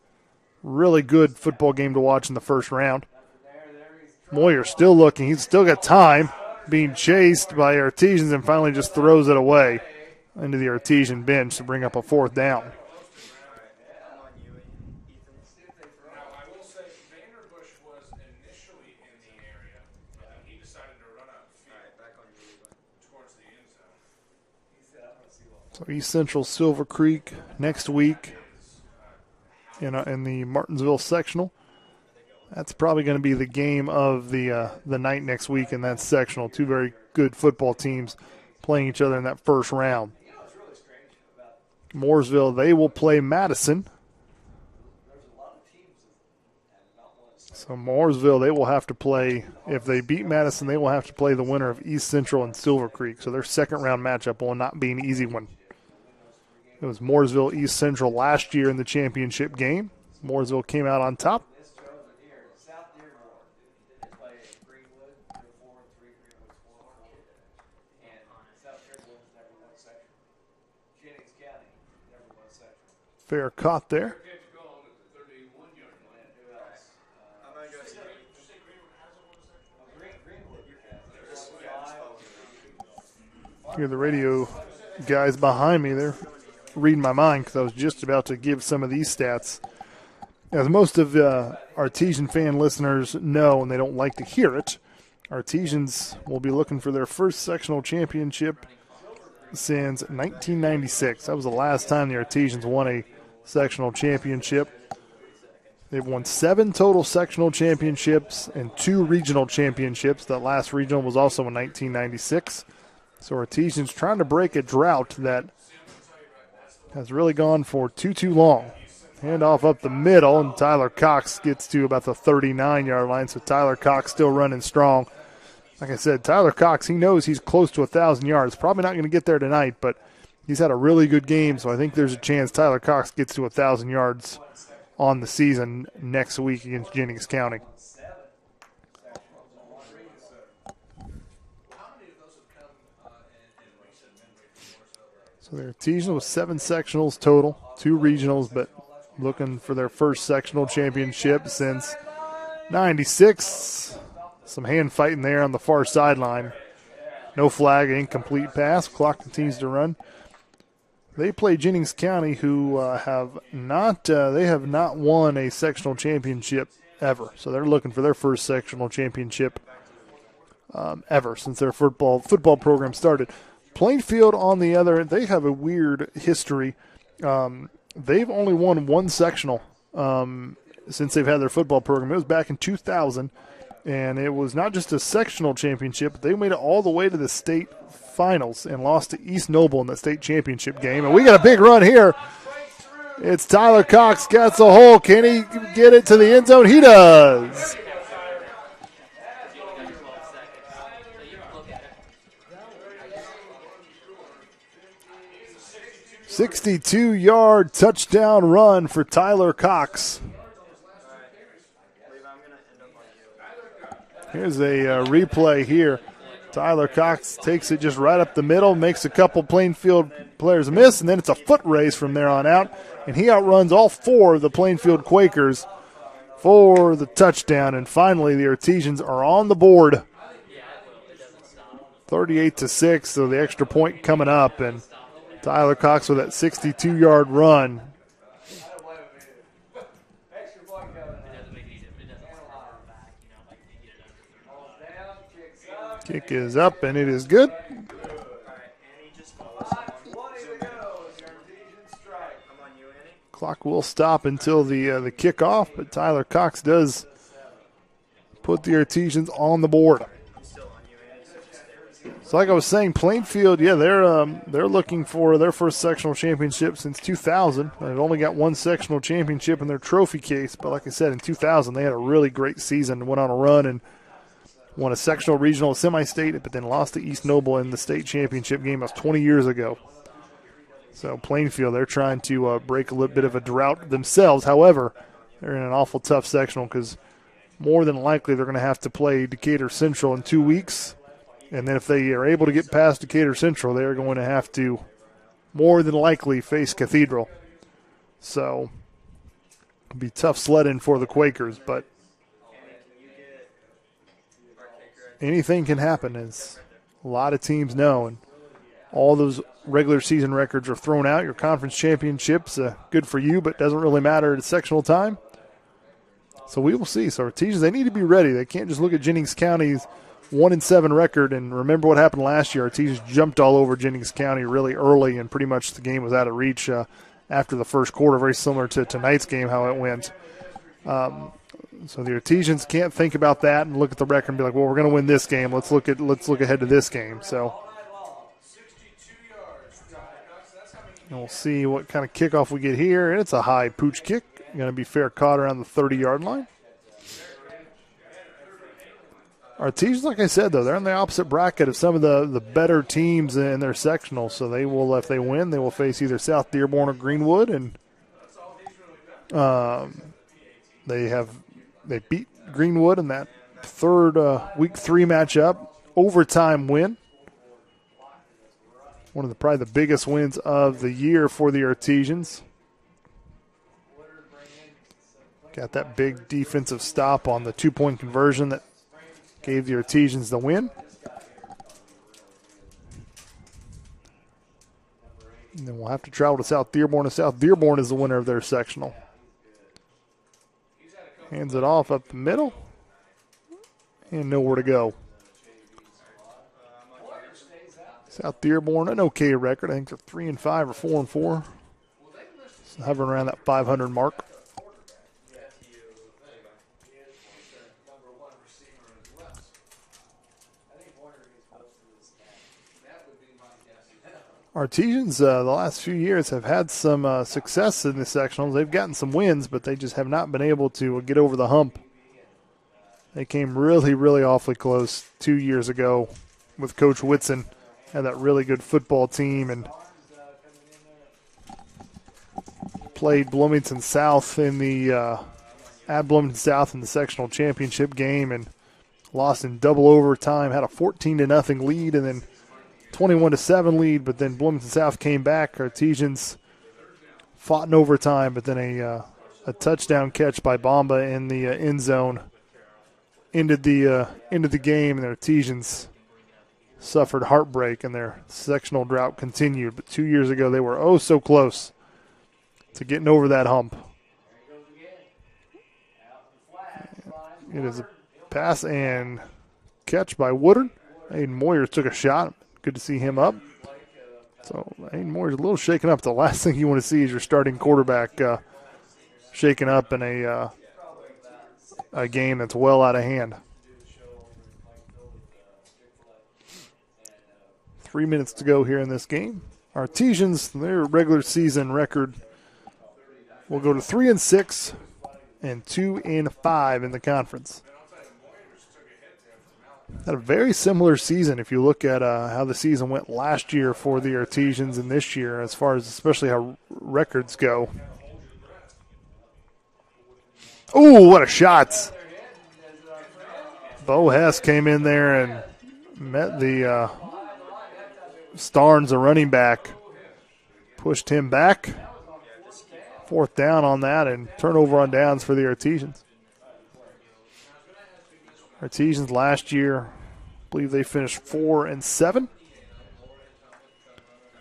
really good football game to watch in the first round. Moyer still looking. He's still got time, being chased by Artesians, and finally just throws it away into the Artesian bench to bring up a 4th down. So East Central, Silver Creek next week in the Martinsville sectional. That's probably going to be the game of the night next week in that sectional. 2 very good football teams playing each other in that first round. Mooresville, they will play Madison. So Mooresville, they will have to play, if they beat Madison, they will have to play the winner of East Central and Silver Creek. So their second round matchup will not be an easy one. It was Mooresville East Central last year in the championship game. Mooresville came out on top. Fair caught there. Hear the radio guys behind me. They're reading my mind because I was just about to give some of these stats. As most of Artesian fan listeners know, and they don't like to hear it, Artesians will be looking for their first sectional championship since 1996. That was the last time the Artesians won a sectional championship. They've won 7 total sectional championships and 2 regional championships. That last regional was also in 1996. So Artesians trying to break a drought that has really gone for too long. Handoff up the middle, and Tyler Cox gets to about the 39-yard line. So Tyler Cox still running strong. Like I said, Tyler Cox, he knows he's close to 1,000 yards. Probably not going to get there tonight, but he's had a really good game, so I think there's a chance Tyler Cox gets to 1,000 yards on the season next week against Jennings County. So they're Artesian with 7 sectionals total, 2 regionals, but looking for their first sectional championship since 96. Some hand fighting there on the far sideline. No flag, incomplete pass. Clock continues to run. They play Jennings County, who have not won a sectional championship ever. So they're looking for their first sectional championship ever since their football program started. Plainfield, on the other, they have a weird history. They've only won 1 sectional since they've had their football program. It was back in 2000, and it was not just a sectional championship. They made it all the way to the state finals and lost to East Noble in the state championship game. And we got a big run here. It's Tyler Cox gets a hole. Can he get it to the end zone? He does. "62-yard touchdown run for Tyler Cox." Here's a replay here. Tyler Cox takes it just right up the middle, makes a couple Plainfield players miss, and then it's a foot race from there on out. And he outruns all 4 of the Plainfield Quakers for the touchdown. And finally, the Artesians are on the board. 38-6, so the extra point coming up. And Tyler Cox with that 62-yard run. Kick is up, and it is good. Clock will stop until the kickoff, but Tyler Cox does put the Artesians on the board. So like I was saying, Plainfield, yeah, they're looking for their first sectional championship since 2000. They've only got 1 sectional championship in their trophy case, but like I said, in 2000 they had a really great season, went on a run and won a sectional, regional, semi-state, but then lost to East Noble in the state championship game. That was 20 years ago. So Plainfield, they're trying to break a little bit of a drought themselves. However, they're in an awful tough sectional because more than likely they're going to have to play Decatur Central in 2 weeks. And then if they are able to get past Decatur Central, they're going to have to more than likely face Cathedral. So it'll be tough sledding for the Quakers, but anything can happen, as a lot of teams know. And all those regular season records are thrown out. Your conference championships, good for you, but doesn't really matter at sectional time. So we will see. So Artesians, they need to be ready. They can't just look at Jennings County's 1-7 record and remember what happened last year. Artesians jumped all over Jennings County really early, and pretty much the game was out of reach after the first quarter, very similar to tonight's game, how it went. So the Artesians can't think about that and look at the record and be like, well, we're going to win this game. Let's look ahead to this game. So and we'll see what kind of kickoff we get here. And it's a high pooch kick. Going to be fair caught around the 30-yard line. Artesians, like I said, though, they're in the opposite bracket of some of the better teams in their sectional. So they will, if they win, they will face either South Dearborn or Greenwood. And they beat Greenwood in that third week 3 matchup, overtime win. One of probably the biggest wins of the year for the Artesians. Got that big defensive stop on the 2-point conversion that gave the Artesians the win. And then we'll have to travel to South Dearborn, and South Dearborn is the winner of their sectional. Hands it off up the middle. And nowhere to go. South Dearborn, an okay record. I think they're 3-5 or 4-4. So hovering around that 500 mark. Artesians, the last few years, have had some success in the sectionals. They've gotten some wins, but they just have not been able to get over the hump. They came really, really awfully close 2 years ago with Coach Whitson. Had that really good football team and played Bloomington South in the at Bloomington South in the sectional championship game and lost in double overtime. Had a 14-0 lead and then 21-7 lead, but then Bloomington South came back. Artesians fought in overtime, but then a touchdown catch by Bomba in the end zone ended the game, and the Artesians suffered heartbreak, and their sectional drought continued. But 2 years ago, they were oh so close to getting over that hump. It is a pass and catch by Woodard. Aiden Moyers took a shot. Good to see him up. So Aiden Moyers a little shaken up. The last thing you want to see is your starting quarterback shaken up in a game that's well out of hand. 3 minutes to go here in this game. Artesians, their regular season record will go to 3-6 and 2-5 in the conference. Had a very similar season if you look at how the season went last year for the Artesians and this year, as far as especially how records go. Ooh, what a shot. Bo Hess came in there and met the Starnes, a running back, pushed him back. 4th down on that and turnover on downs for the Artesians. Artesians last year, I believe they finished 4-7.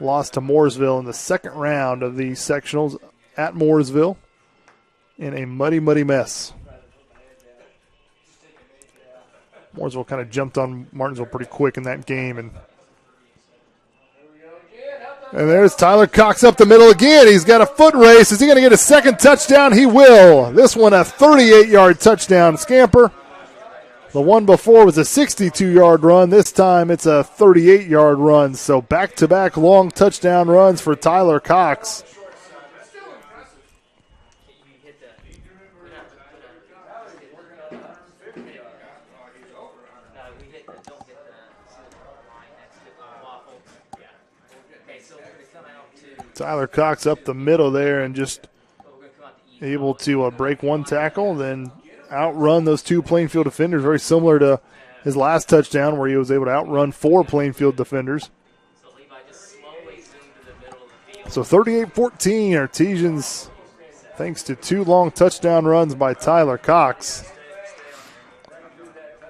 Lost to Mooresville in the second round of the sectionals at Mooresville in a muddy, muddy mess. Mooresville kind of jumped on Martinsville pretty quick in that game. And there's Tyler Cox up the middle again. He's got a foot race. Is he going to get a second touchdown? He will. This one a 38-yard touchdown scamper. The one before was a 62-yard run. This time it's a 38-yard run. So back-to-back long touchdown runs for Tyler Cox. Tyler Cox up the middle there and just able to break one tackle, then outrun those two Plainfield defenders, very similar to his last touchdown where he was able to outrun 4 Plainfield defenders. So 38-14, Artesians, thanks to 2 long touchdown runs by Tyler Cox.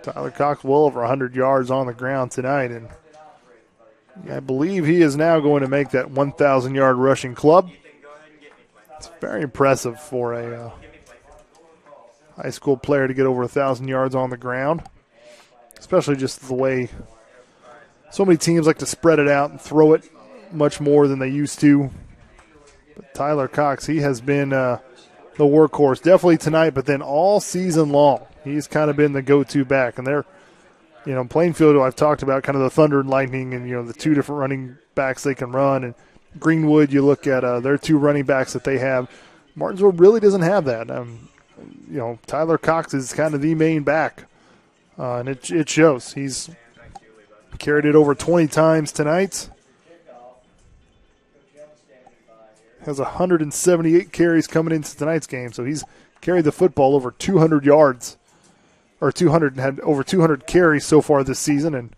Tyler Cox well over 100 yards on the ground tonight, and I believe he is now going to make that 1,000-yard rushing club. It's very impressive for a high school player to get over 1,000 yards on the ground, especially just the way so many teams like to spread it out and throw it much more than they used to. But Tyler Cox, he has been the workhorse, definitely tonight, but then all season long. He's kind of been the go-to back. And they're, Plainfield, I've talked about kind of the Thunder and Lightning and, the 2 different running backs they can run. And Greenwood, you look at their 2 running backs that they have. Martinsville really doesn't have that. Tyler Cox is kind of the main back, and it shows. He's carried it over 20 times tonight. Has 178 carries coming into tonight's game, so he's carried the football over 200 yards, or 200, had over 200 carries so far this season, and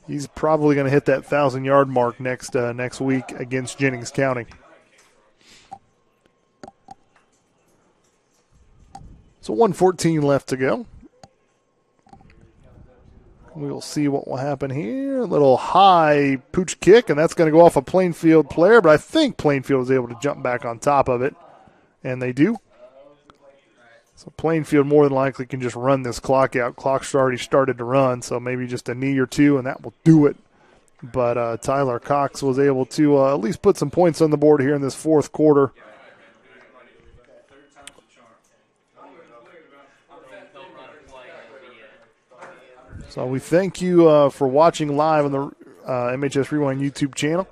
he's probably going to hit that 1,000-yard mark next week against Jennings County. So 1:14 left to go. We'll see what will happen here. A little high pooch kick, and that's going to go off a Plainfield player, but I think Plainfield was able to jump back on top of it, and they do. So Plainfield more than likely can just run this clock out. Clock's already started to run, so maybe just a knee or two, and that will do it. But Tyler Cox was able to at least put some points on the board here in this fourth quarter. So we thank you for watching live on the MHS Rewind YouTube channel.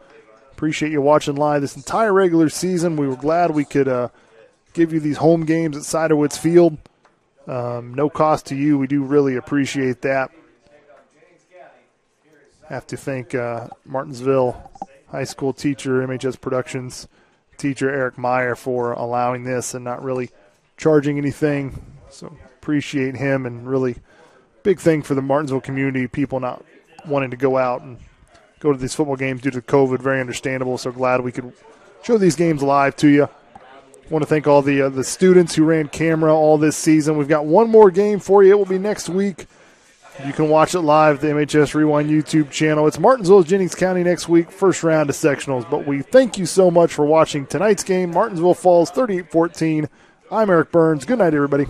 Appreciate you watching live this entire regular season. We were glad we could give you these home games at Ciderwoods Field. No cost to you. We do really appreciate that. Have to thank Martinsville High School teacher, MHS Productions teacher Eric Meyer for allowing this and not really charging anything. So appreciate him, and really big thing for the Martinsville community, people not wanting to go out and go to these football games due to COVID. Very understandable. So glad we could show these games live to you. Want to thank all the students who ran camera all this season. We've got one more game for you. It will be next week. You can watch it live at the MHS Rewind YouTube channel. It's Martinsville, Jennings County next week, first round of sectionals. But we thank you so much for watching tonight's game. Martinsville falls 38-14. I'm Eric Burns. Good night, everybody.